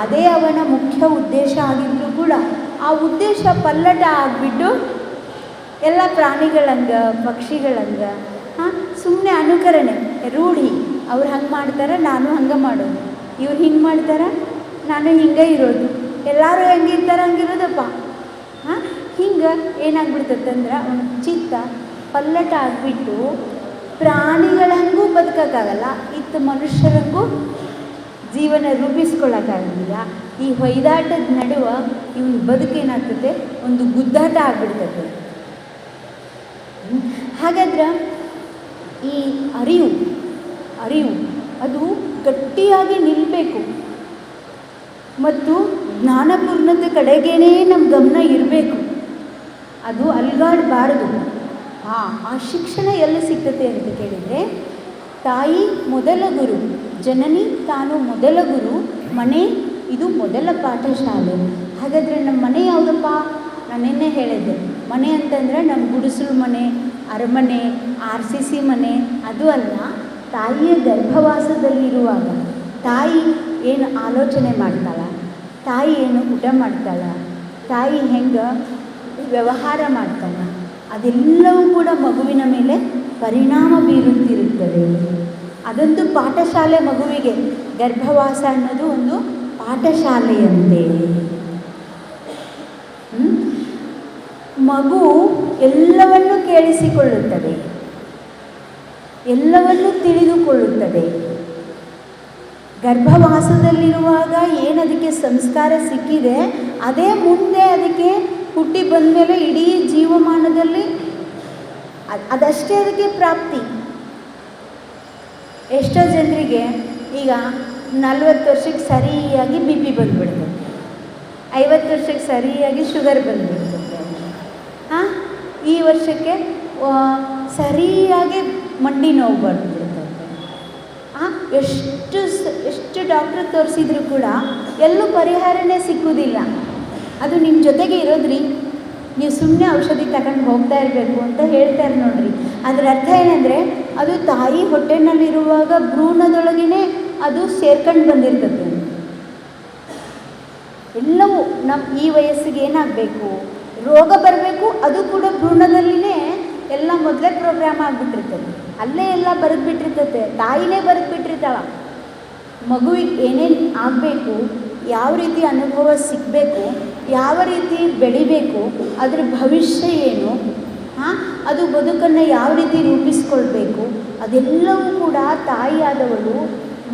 Speaker 1: ಅದೇ ಅವನ ಮುಖ್ಯ ಉದ್ದೇಶ ಆಗಿದ್ದರೂ ಕೂಡ ಆ ಉದ್ದೇಶ ಪಲ್ಲಟ ಆಗಿಬಿಟ್ಟು ಎಲ್ಲ ಪ್ರಾಣಿಗಳಂಗೆ ಪಕ್ಷಿಗಳಂಗೆ ಸುಮ್ಮನೆ ಅನುಕರಣೆ ರೂಢಿ. ಅವ್ರು ಹಂಗೆ ಮಾಡ್ತಾರೆ ನಾನು ಹಂಗೆ ಮಾಡೋದು, ಇವ್ರು ಹಿಂಗೆ ಮಾಡ್ತಾರೆ ನಾನು ಹಿಂಗೆ ಇರೋದು, ಎಲ್ಲರೂ ಹೆಂಗಿರ್ತಾರೆ ಹಂಗಿರೋದಪ್ಪ. ಹಿಂಗೆ ಏನಾಗ್ಬಿಡ್ತದಂದ್ರೆ ಅವನ ಚಿತ್ತ ಪಲ್ಲಟ ಆಗಿಬಿಟ್ಟು ಪ್ರಾಣಿಗಳಂಗೂ ಬದುಕೋಕ್ಕಾಗಲ್ಲ, ಇತ್ತು ಮನುಷ್ಯರಂಗೂ ಜೀವನ ರೂಪಿಸ್ಕೊಳ್ಳೋಕ್ಕಾಗಲಿಲ್ಲ. ಈ ಹೊಯ್ದಾಟದ ನಡುವೆ ಇವನ ಬದುಕೇನಾಗ್ತದೆ ಒಂದು ಗುದ್ದಾಟ ಆಗಿಬಿಡ್ತದೆ. ಹಾಗಾದ್ರೆ ಈ ಅರಿವು ಅದು ಗಟ್ಟಿಯಾಗಿ ನಿಲ್ಲಬೇಕು ಮತ್ತು ಜ್ಞಾನಪೂರ್ಣತೆ ಕಡೆಗೇನೇ ನಮ್ಮ ಗಮನ ಇರಬೇಕು, ಅದು ಅಲ್ಗಾಡಬಾರ್ದು. ಆ ಶಿಕ್ಷಣ ಎಲ್ಲಿ ಸಿಗ್ತದೆ ಅಂತ ಕೇಳಿದರೆ ತಾಯಿ ಮೊದಲ ಗುರು, ಜನನಿ ತಾನು ಮೊದಲ ಗುರು, ಮನೆ ಇದು ಮೊದಲ ಪಾಠಶಾಲೆ. ಹಾಗಾದರೆ ನಮ್ಮ ಮನೆ ಯಾವುದಪ್ಪ? ನಾನೆನ್ನೆ ಹೇಳಿದ್ದೆ, ಮನೆ ಅಂತಂದರೆ ನಮ್ಮ ಗುಡಿಸಲು ಮನೆ, ಅರಮನೆ, RCC ಮನೆ ಅದು ಅಲ್ಲ. ತಾಯಿಯ ಗರ್ಭವಾಸದಲ್ಲಿರುವಾಗ ತಾಯಿ ಏನು ಆಲೋಚನೆ ಮಾಡ್ತಾಳ, ತಾಯಿ ಏನು ಊಟ ಮಾಡ್ತಾಳ, ತಾಯಿ ಹೆಂಗೆ ವ್ಯವಹಾರ ಮಾಡ್ತಾಳ, ಅದೆಲ್ಲವೂ ಕೂಡ ಮಗುವಿನ ಮೇಲೆ ಪರಿಣಾಮ ಬೀರುತ್ತಿರುತ್ತದೆ. ಅದೊಂದು ಪಾಠಶಾಲೆ ಮಗುವಿಗೆ. ಗರ್ಭವಾಸ ಅನ್ನೋದು ಒಂದು ಪಾಠಶಾಲೆಯಂತೆ. ಮಗು ಎಲ್ಲವನ್ನೂ ಕೇಳಿಸಿಕೊಳ್ಳುತ್ತದೆ, ಎಲ್ಲವನ್ನೂ ತಿಳಿದುಕೊಳ್ಳುತ್ತದೆ. ಗರ್ಭವಾಸದಲ್ಲಿರುವಾಗ ಏನದಕ್ಕೆ ಸಂಸ್ಕಾರ ಸಿಕ್ಕಿದೆ ಅದೇ ಮುಂದೆ ಅದಕ್ಕೆ ಹುಟ್ಟಿ ಬಂದ ಮೇಲೆ ಇಡೀ ಜೀವಮಾನದಲ್ಲಿ ಅದಷ್ಟೇ ಅದಕ್ಕೆ ಪ್ರಾಪ್ತಿ. ಎಷ್ಟೋ ಜನರಿಗೆ ಈಗ 40 ವರ್ಷಕ್ಕೆ ಸರಿಯಾಗಿ BP ಬಂದುಬಿಡ್ತದೆ, 50 ವರ್ಷಕ್ಕೆ ಸರಿಯಾಗಿ ಶುಗರ್ ಬಂದುಬಿಡ್ತದೆ, ಈ ವರ್ಷಕ್ಕೆ ಸರಿಯಾಗಿ ಮಂಡಿ ನೋವು ಬರ್ತಿರ್ತದೆ. ಎಷ್ಟು ಡಾಕ್ಟ್ರ್ ತೋರಿಸಿದ್ರು ಕೂಡ ಎಲ್ಲೂ ಪರಿಹಾರನೇ ಸಿಕ್ಕುವುದಿಲ್ಲ. ಅದು ನಿಮ್ಮ ಜೊತೆಗೆ ಇರೋದ್ರಿ, ನೀವು ಸುಮ್ಮನೆ ಔಷಧಿ ತಗೊಂಡು ಹೋಗ್ತಾ ಇರಬೇಕು ಅಂತ ಹೇಳ್ತಾರೆ ನೋಡ್ರಿ. ಅದರ ಅರ್ಥ ಏನಂದರೆ ಅದು ತಾಯಿ ಹೊಟ್ಟೆನಲ್ಲಿರುವಾಗ ಭ್ರೂಣದೊಳಗೇ ಅದು ಸೇರ್ಕೊಂಡು ಬಂದಿರ್ತದೆ. ಎಲ್ಲವೂ ನಮ್ಮ ಈ ವಯಸ್ಸಿಗೆ ಏನಾಗಬೇಕು, ರೋಗ ಬರಬೇಕು, ಅದು ಕೂಡ ಭ್ರೂಣದಲ್ಲಿನೇ ಎಲ್ಲ ಮೊದಲೇ ಪ್ರೋಗ್ರಾಮ್ ಆಗಿಬಿಟ್ಟಿರ್ತದೆ. ಅಲ್ಲೇ ಎಲ್ಲ ಬರೆದ್ಬಿಟ್ಟಿರ್ತದೆ, ತಾಯಿನೇ ಬರೆದ್ಬಿಟ್ಟಿರ್ತಾಳ. ಮಗುವಿಗೆ ಏನೇನು ಆಗಬೇಕು, ಯಾವ ರೀತಿ ಅನುಭವ ಸಿಗಬೇಕು, ಯಾವ ರೀತಿ ಬೆಳಿಬೇಕು, ಅದರ ಭವಿಷ್ಯ ಏನು, ಅದು ಬದುಕನ್ನು ಯಾವ ರೀತಿ ರೂಪಿಸ್ಕೊಳ್ಬೇಕು, ಅದೆಲ್ಲವೂ ಕೂಡ ತಾಯಿಯಾದವಳು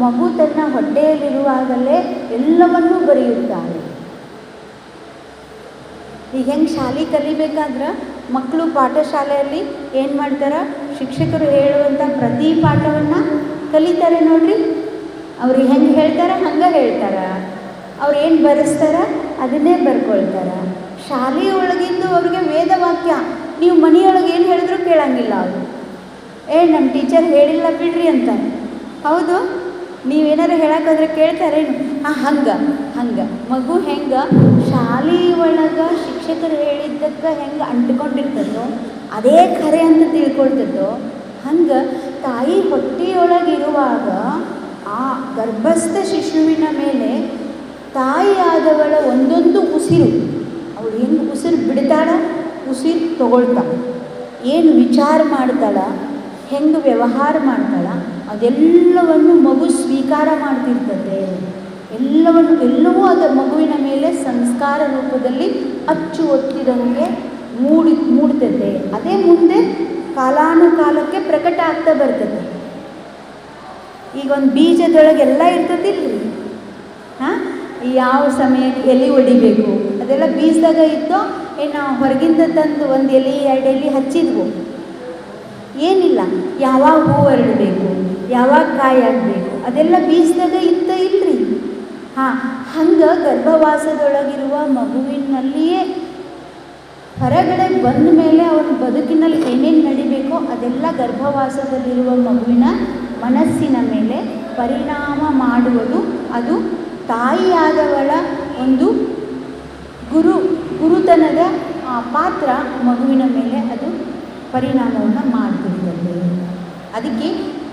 Speaker 1: ಮಗು ತನ್ನ ಹೊಟ್ಟೆಯಲ್ಲಿರುವಾಗಲೇ ಎಲ್ಲವನ್ನೂ ಬರೆಯುತ್ತಾಳೆ. ಈಗ ಹೆಂಗೆ ಶಾಲೆ ಕಲಿಬೇಕಾದ್ರೆ ಮಕ್ಕಳು ಪಾಠಶಾಲೆಯಲ್ಲಿ ಏನು ಮಾಡ್ತಾರೆ, ಶಿಕ್ಷಕರು ಹೇಳುವಂಥ ಪ್ರತಿ ಪಾಠವನ್ನು ಕಲಿತಾರೆ ನೋಡ್ರಿ. ಅವ್ರಿಗೆ ಹೆಂಗೆ ಹೇಳ್ತಾರೆ ಹಂಗೆ ಹೇಳ್ತಾರೆ. ಅವ್ರು ಏನು ಬರೆಸ್ತಾರೆ ಅದನ್ನೇ ಬರ್ಕೊಳ್ತಾರೆ. ಶಾಲೆಯೊಳಗಿಂದು ಅವ್ರಿಗೆ ವೇದವಾಕ್ಯ, ನೀವು ಮನೆಯೊಳಗೆ ಏನು ಹೇಳಿದ್ರು ಕೇಳಂಗಿಲ್ಲ. ಅವರು ನಮ್ಮ ಟೀಚರ್ ಹೇಳಿಲ್ಲ ಬಿಡ್ರಿ ಅಂತ. ಹೌದು, ನೀವೇನಾರು ಹೇಳೋಕ್ಕಾದ್ರೆ ಕೇಳ್ತಾರೇನು? ಹಂಗೆ ಮಗು ಹೆಂಗೆ ಶಾಲೆಯೊಳಗೆ ಶಿಕ್ಷಕರು ಹೇಳಿದ್ದಕ್ಕೆ ಹೆಂಗೆ ಅಂಟ್ಕೊಂಡಿರ್ತದೋ ಅದೇ ಖರೆ ಅಂತ ತಿಳ್ಕೊಳ್ತದೋ, ಹಂಗೆ ತಾಯಿ ಹೊಟ್ಟೆಯೊಳಗಿರುವಾಗ ಆ ಗರ್ಭಸ್ಥ ಶಿಶುವಿನ ಮೇಲೆ ತಾಯಿಯಾದವಳ ಒಂದೊಂದು ಉಸಿರು, ಅವಳು ಹೆಂಗೆ ಉಸಿರು ಬಿಡ್ತಾಳ, ಉಸಿರು ತಗೊಳ್ತಾಳೆ, ಏನು ವಿಚಾರ ಮಾಡ್ತಾಳ, ಹೆಂಗೆ ವ್ಯವಹಾರ ಮಾಡ್ತಾಳ, ಅದೆಲ್ಲವನ್ನು ಮಗು ಸ್ವೀಕಾರ ಮಾಡ್ತಿರ್ತದೆ. ಎಲ್ಲವೂ ಅದು ಮಗುವಿನ ಮೇಲೆ ಸಂಸ್ಕಾರ ರೂಪದಲ್ಲಿ ಅಚ್ಚು ಒತ್ತಿದಂಗೆ ಮೂಡ್ತದೆ. ಅದೇ ಮುಂದೆ ಕಾಲಾನುಕಾಲಕ್ಕೆ ಪ್ರಕಟ ಆಗ್ತಾ ಬರ್ತದೆ. ಈಗ ಒಂದು ಬೀಜದೊಳಗೆ ಎಲ್ಲ ಇರ್ತದಿಲ್ರಿ, ಯಾವ ಸಮಯಕ್ಕೆ ಎಲೆ ಹೊಡಿಬೇಕು ಅದೆಲ್ಲ ಬೀಜದಾಗ ಇದ್ದೋ ನಾವು ಹೊರಗಿಂದ ತಂದು ಒಂದು ಎಲೆ 2 ಎಲೆ ಹಚ್ಚಿದ್ವು, ಏನಿಲ್ಲ. ಯಾವಾಗ ಹೂವು ಅರಳಬೇಕು, ಯಾವಾಗ ಕಾಯಿ ಆಗಬೇಕು ಅದೆಲ್ಲ ಬೀಜದಾಗ ಇಲ್ರಿ. ಹಂಗೆ ಗರ್ಭವಾಸದೊಳಗಿರುವ ಮಗುವಿನಲ್ಲಿಯೇ ಹೊರಗಡೆ ಬಂದ ಮೇಲೆ ಅವನ ಬದುಕಿನಲ್ಲಿ ಏನೇನು ನಡಿಬೇಕೋ ಅದೆಲ್ಲ ಗರ್ಭವಾಸದಲ್ಲಿರುವ ಮಗುವಿನ ಮನಸ್ಸಿನ ಮೇಲೆ ಪರಿಣಾಮ ಮಾಡುವುದು. ಅದು ತಾಯಿಯಾದವಳ ಒಂದು ಗುರುತನದ ಪಾತ್ರ ಮಗುವಿನ ಮೇಲೆ ಅದು ಪರಿಣಾಮವನ್ನು ಮಾಡ್ತಿರ್ತದೆ. ಅದಕ್ಕೆ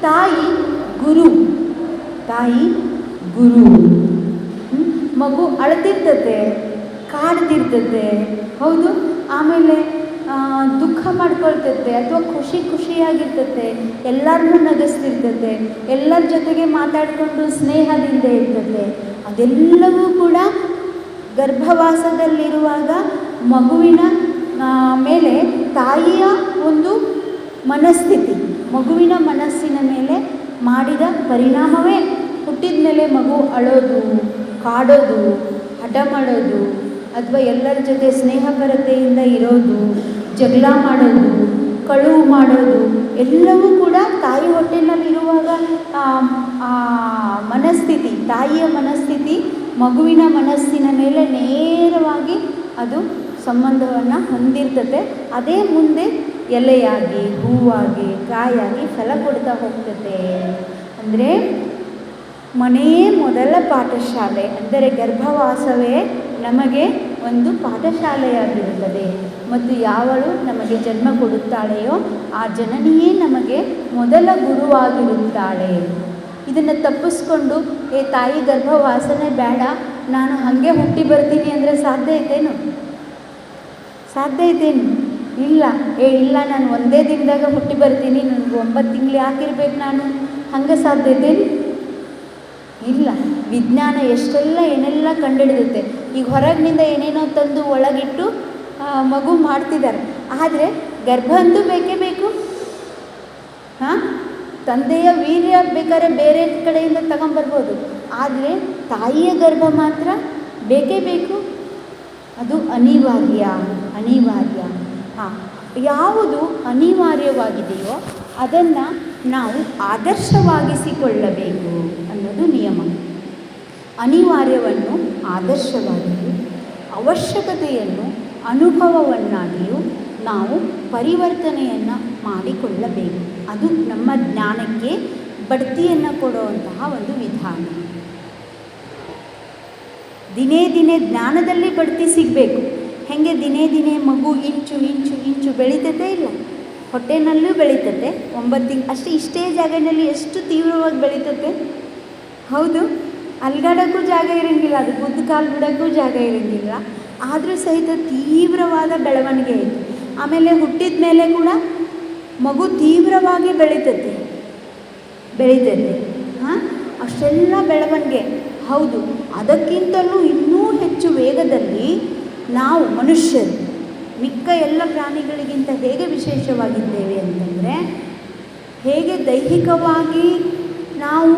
Speaker 1: ತಾಯಿ ಗುರು. ಮಗು ಅಳ್ತಿರ್ತದೆ, ಕಾಡ್ತಿರ್ತದೆ, ಹೌದು. ಆಮೇಲೆ ದುಃಖ ಮಾಡ್ಕೊಳ್ತದೆ ಅಥವಾ ಖುಷಿಯಾಗಿರ್ತದೆ, ಎಲ್ಲರನ್ನೂ ನಗಿಸ್ತಿರ್ತದೆ, ಎಲ್ಲರ ಜೊತೆಗೆ ಮಾತಾಡಿಕೊಂಡು ಸ್ನೇಹದಿಂದ ಇರ್ತದೆ. ಅದೆಲ್ಲವೂ ಕೂಡ ಗರ್ಭವಾಸದಲ್ಲಿರುವಾಗ ಮಗುವಿನ ಮೇಲೆ ತಾಯಿಯ ಒಂದು ಮನಸ್ಥಿತಿ, ಮಗುವಿನ ಮನಸ್ಸಿನ ಮೇಲೆ ಮಾಡಿದ ಪರಿಣಾಮವೇ ಹುಟ್ಟಿದ ಮೇಲೆ ಮಗು ಅಳೋದು, ಕಾಡೋದು, ಹಠ ಮಾಡೋದು, ಅಥವಾ ಎಲ್ಲರ ಜೊತೆ ಸ್ನೇಹಪರತೆಯಿಂದ ಇರೋದು, ಜಗಳ ಮಾಡೋದು, ಕಳುವು ಮಾಡೋದು, ಎಲ್ಲವೂ ಕೂಡ ತಾಯಿ ಹೊಟ್ಟೆನಲ್ಲಿರುವಾಗ ಮನಸ್ಥಿತಿ, ತಾಯಿಯ ಮನಸ್ಥಿತಿ ಮಗುವಿನ ಮನಸ್ಸಿನ ಮೇಲೆ ನೇರವಾಗಿ ಅದು ಸಂಬಂಧವನ್ನು ಹೊಂದಿರ್ತದೆ. ಅದೇ ಮುಂದೆ ಎಲೆಯಾಗಿ, ಹೂವಾಗಿ, ಕಾಯಾಗಿ ಫಲ ಕೊಡ್ತಾ ಹೋಗ್ತದೆ. ಅಂದರೆ ಮನೆಯೇ ಮೊದಲ ಪಾಠಶಾಲೆ, ಅಂದರೆ ಗರ್ಭವಾಸವೇ ನಮಗೆ ಒಂದು ಪಾಠಶಾಲೆಯಾಗಿರುತ್ತದೆ. ಮತ್ತು ಯಾವಳು ನಮಗೆ ಜನ್ಮ ಕೊಡುತ್ತಾಳೆಯೋ ಆ ಜನನಿಯೇ ನಮಗೆ ಮೊದಲ ಗುರುವಾಗಿರುತ್ತಾಳೆ. ಇದನ್ನು ತಪ್ಪಿಸ್ಕೊಂಡು ತಾಯಿ ಗರ್ಭವಾಸನೆ ಬೇಡ, ನಾನು ಹಾಗೆ ಹುಟ್ಟಿ ಬರ್ತೀನಿ ಅಂದರೆ ಸಾಧ್ಯ ಐತೇನು? ಇಲ್ಲ, ನಾನು ಒಂದೇ ದಿನದಾಗ ಹುಟ್ಟಿ ಬರ್ತೀನಿ, ನನಗೆ 9 ತಿಂಗಳು ಯಾಕಿರ್ಬೇಕು, ನಾನು ಹಂಗೆ ಸಾಧ್ಯ ಐತೇನು? ಇಲ್ಲ. ವಿಜ್ಞಾನ ಎಷ್ಟೆಲ್ಲ ಏನೆಲ್ಲ ಕಂಡುಹಿಡಿದುತ್ತೆ. ಈಗ ಹೊರಗಿನಿಂದ ಏನೇನೋ ತಂದು ಒಳಗಿಟ್ಟು ಮಗು ಮಾಡ್ತಿದ್ದಾರೆ. ಆದರೆ ಗರ್ಭ ಅಂತೂ ಬೇಕೇ ಬೇಕು. ತಂದೆಯ ವೀರ್ಯ ಬೇಕಾದ್ರೆ ಬೇರೆ ಕಡೆಯಿಂದ ತಗೊಂಬರ್ಬೋದು, ಆದರೆ ತಾಯಿಯ ಗರ್ಭ ಮಾತ್ರ ಬೇಕೇ ಬೇಕು. ಅದು ಅನಿವಾರ್ಯ. ಯಾವುದು ಅನಿವಾರ್ಯವಾಗಿದೆಯೋ ಅದನ್ನು ನಾವು ಆದರ್ಶವಾಗಿಸಿಕೊಳ್ಳಬೇಕು ಅನ್ನೋದು ನಿಯಮ. ಅನಿವಾರ್ಯವನ್ನು ಆದರ್ಶವಾಗಿಯೂ, ಅವಶ್ಯಕತೆಯನ್ನು ಅನುಭವವನ್ನಾಗಿಯೂ ನಾವು ಪರಿವರ್ತನೆಯನ್ನು ಮಾಡಿಕೊಳ್ಳಬೇಕು. ಅದು ನಮ್ಮ ಜ್ಞಾನಕ್ಕೆ ಬಡ್ತಿಯನ್ನು ಕೊಡುವಂತಹ ಒಂದು ವಿಧಾನ. ದಿನೇ ದಿನೇ ಜ್ಞಾನದಲ್ಲಿ ಬಡ್ತಿ ಸಿಗಬೇಕು. ಹೇಗೆ ದಿನೇ ದಿನೇ ಮಗು ಇಂಚು ಬೆಳೀತದೆ ಇಲ್ಲ, ಹೊಟ್ಟೆನಲ್ಲೂ ಬೆಳೀತದೆ. 9 ತಿಂಗಳು ಅಷ್ಟೇ. ಇಷ್ಟೇ ಜಾಗದಲ್ಲಿ ಎಷ್ಟು ತೀವ್ರವಾಗಿ ಬೆಳೀತದೆ. ಹೌದು, ಅಲ್ಗಾಡೋಕ್ಕೂ ಜಾಗ ಇರೋಂಗಿಲ್ಲ, ಅದು ಗುದ್ದು ಕಾಲು ಬಿಡೋಕ್ಕೂ ಜಾಗ ಇರೋಂಗಿಲ್ಲ. ಆದರೂ ಸಹಿತ ತೀವ್ರವಾದ ಬೆಳವಣಿಗೆ ಆಯಿತು. ಆಮೇಲೆ ಹುಟ್ಟಿದ ಮೇಲೆ ಕೂಡ ಮಗು ತೀವ್ರವಾಗಿ ಬೆಳೀತದೆ. ಹಾಂ, ಅಷ್ಟೆಲ್ಲ ಬೆಳವಣಿಗೆ. ಹೌದು, ಅದಕ್ಕಿಂತಲೂ ಇನ್ನೂ ಹೆಚ್ಚು ವೇಗದಲ್ಲಿ ನಾವು ಮನುಷ್ಯರು ಮಿಕ್ಕ ಎಲ್ಲ ಪ್ರಾಣಿಗಳಿಗಿಂತ ಹೇಗೆ ವಿಶೇಷವಾಗಿದ್ದೇವೆ ಅಂತಂದರೆ, ಹೇಗೆ ದೈಹಿಕವಾಗಿ ನಾವು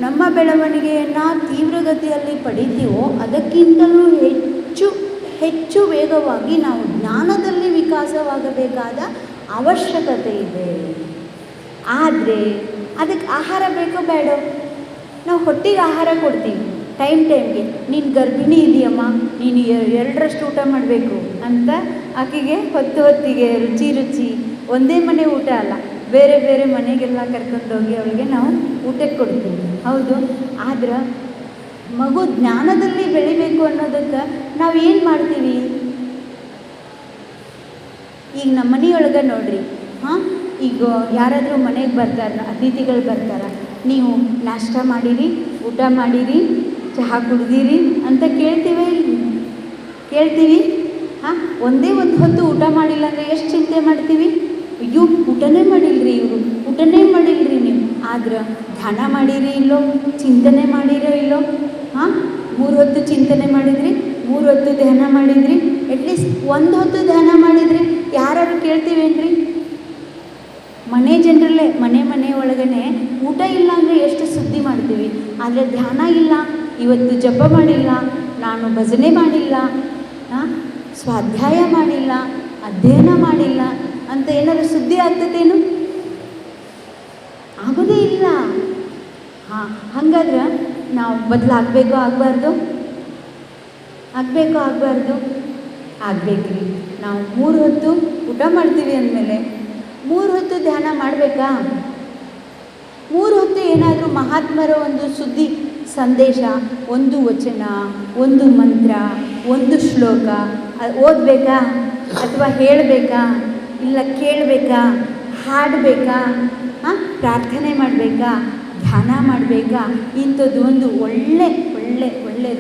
Speaker 1: ನಮ್ಮ ಬೆಳವಣಿಗೆಯನ್ನು ತೀವ್ರಗತಿಯಲ್ಲಿ ಪಡಿತೀವೋ ಅದಕ್ಕಿಂತಲೂ ಹೆಚ್ಚು ವೇಗವಾಗಿ ನಾವು ಜ್ಞಾನದಲ್ಲಿ ವಿಕಾಸವಾಗಬೇಕಾದ ಅವಶ್ಯಕತೆ ಇದೆ. ಆದರೆ ಅದಕ್ಕೆ ಆಹಾರ ಬೇಕೋ ಬೇಡೋ? ನಾವು ಹೊಟ್ಟೆಗೆ ಆಹಾರ ಕೊಡ್ತೀವಿ ಟೈಮ್ಗೆ. ನೀನು ಗರ್ಭಿಣಿ ಇದೆಯಮ್ಮ, ನೀನು 2ರಷ್ಟು ಊಟ ಮಾಡಬೇಕು ಅಂತ ಆಕೆಗೆ ಹೊತ್ತಿಗೆ ರುಚಿ ಒಂದೇ ಮನೆ ಊಟ ಅಲ್ಲ, ಬೇರೆ ಬೇರೆ ಮನೆಗೆಲ್ಲ ಕರ್ಕೊಂಡೋಗಿ ಅವಳಿಗೆ ನಾವು ಊಟಕ್ಕೆ ಕೊಡ್ತೀವಿ. ಹೌದು, ಆದ್ರೆ ಮಗು ಜ್ಞಾನದಲ್ಲಿ ಬೆಳಿಬೇಕು ಅನ್ನೋದಕ್ಕೆ ನಾವು ಏನು ಮಾಡ್ತೀವಿ? ಈಗ ನಮ್ಮ ಮನೆಯೊಳಗೆ ನೋಡ್ರಿ, ಹಾಂ, ಈಗ ಯಾರಾದರೂ ಮನೆಗೆ ಬರ್ತಾರೆ, ಅತಿಥಿಗಳು ಬರ್ತಾರೆ, ನೀವು ನಾಷ್ಟ ಮಾಡಿರಿ, ಊಟ ಮಾಡಿರಿ, ಚಹಾ ಕುಡ್ದಿರಿ ಅಂತ ಕೇಳ್ತೀವಿ. ಹಾಂ, ಒಂದೇ ಒಂದು ಹೊತ್ತು ಊಟ ಮಾಡಿಲ್ಲ ಅಂದರೆ ಎಷ್ಟು ಚಿಂತೆ ಮಾಡ್ತೀವಿ. ಅಯ್ಯೋ, ಊಟನೇ ಮಾಡಿಲ್ರಿ ಇವರು, ಊಟನೇ ಮಾಡಿಲ್ರಿ ನೀವು. ಆದ್ರೆ ಧ್ಯಾನ ಮಾಡಿರಿ ಇಲ್ಲೋ, ಚಿಂತನೆ ಮಾಡಿರೋ ಇಲ್ಲೋ? ಹಾಂ, 3 ಹೊತ್ತು ಚಿಂತನೆ ಮಾಡಿದ್ರಿ, 3 ಹೊತ್ತು ಧ್ಯಾನ ಮಾಡಿದ್ರಿ, ಅಟ್ಲೀಸ್ಟ್ 1 ಹೊತ್ತು ಧ್ಯಾನ ಮಾಡಿದ್ರಿ, ಯಾರು ಕೇಳ್ತೀವೇನ್ರಿ? ಮನೆ ಜನರಲ್ಲೇ ಮನೆ ಒಳಗನೆ ಊಟ ಇಲ್ಲ ಅಂದರೆ ಎಷ್ಟು ಸುದ್ದಿ ಮಾಡ್ತೀವಿ. ಆದರೆ ಧ್ಯಾನ ಇಲ್ಲ, ಇವತ್ತು ಜಪ ಮಾಡಿಲ್ಲ, ನಾನು ಭಜನೆ ಮಾಡಿಲ್ಲ, ಸ್ವಾಧ್ಯಾಯ ಮಾಡಿಲ್ಲ, ಅಧ್ಯಯನ ಮಾಡಿಲ್ಲ ಅಂತ ಏನಾದರೂ ಸುದ್ದಿ ಆಗ್ತದೇನು? ಆಗೋದೇ ಇಲ್ಲ. ಹಾಂ, ಹಾಗಾದ್ರೆ ನಾವು ಬದಲಾಗಬೇಕೋ ಆಗಬಾರ್ದು? ಆಗಬೇಕ್ರಿ. ನಾವು 3 ಹೊತ್ತು ಊಟ ಮಾಡ್ತೀವಿ ಅಂದಮೇಲೆ 3 ಹೊತ್ತು ಧ್ಯಾನ ಮಾಡಬೇಕಾ? 3 ಹೊತ್ತು ಏನಾದರೂ ಮಹಾತ್ಮರ ಒಂದು ಸುದ್ದಿ ಸಂದೇಶ, ಒಂದು ವಚನ, ಒಂದು ಮಂತ್ರ, ಒಂದು ಶ್ಲೋಕ ಓದಬೇಕಾ? ಅಥವಾ ಹೇಳಬೇಕಾ? ಇಲ್ಲ ಕೇಳಬೇಕಾ? ಹಾಡಬೇಕಾ? ಪ್ರಾರ್ಥನೆ ಮಾಡಬೇಕಾ? ಧ್ಯಾನ ಮಾಡಬೇಕಾ? ಇಂಥದ್ದು ಒಂದು ಒಳ್ಳೆ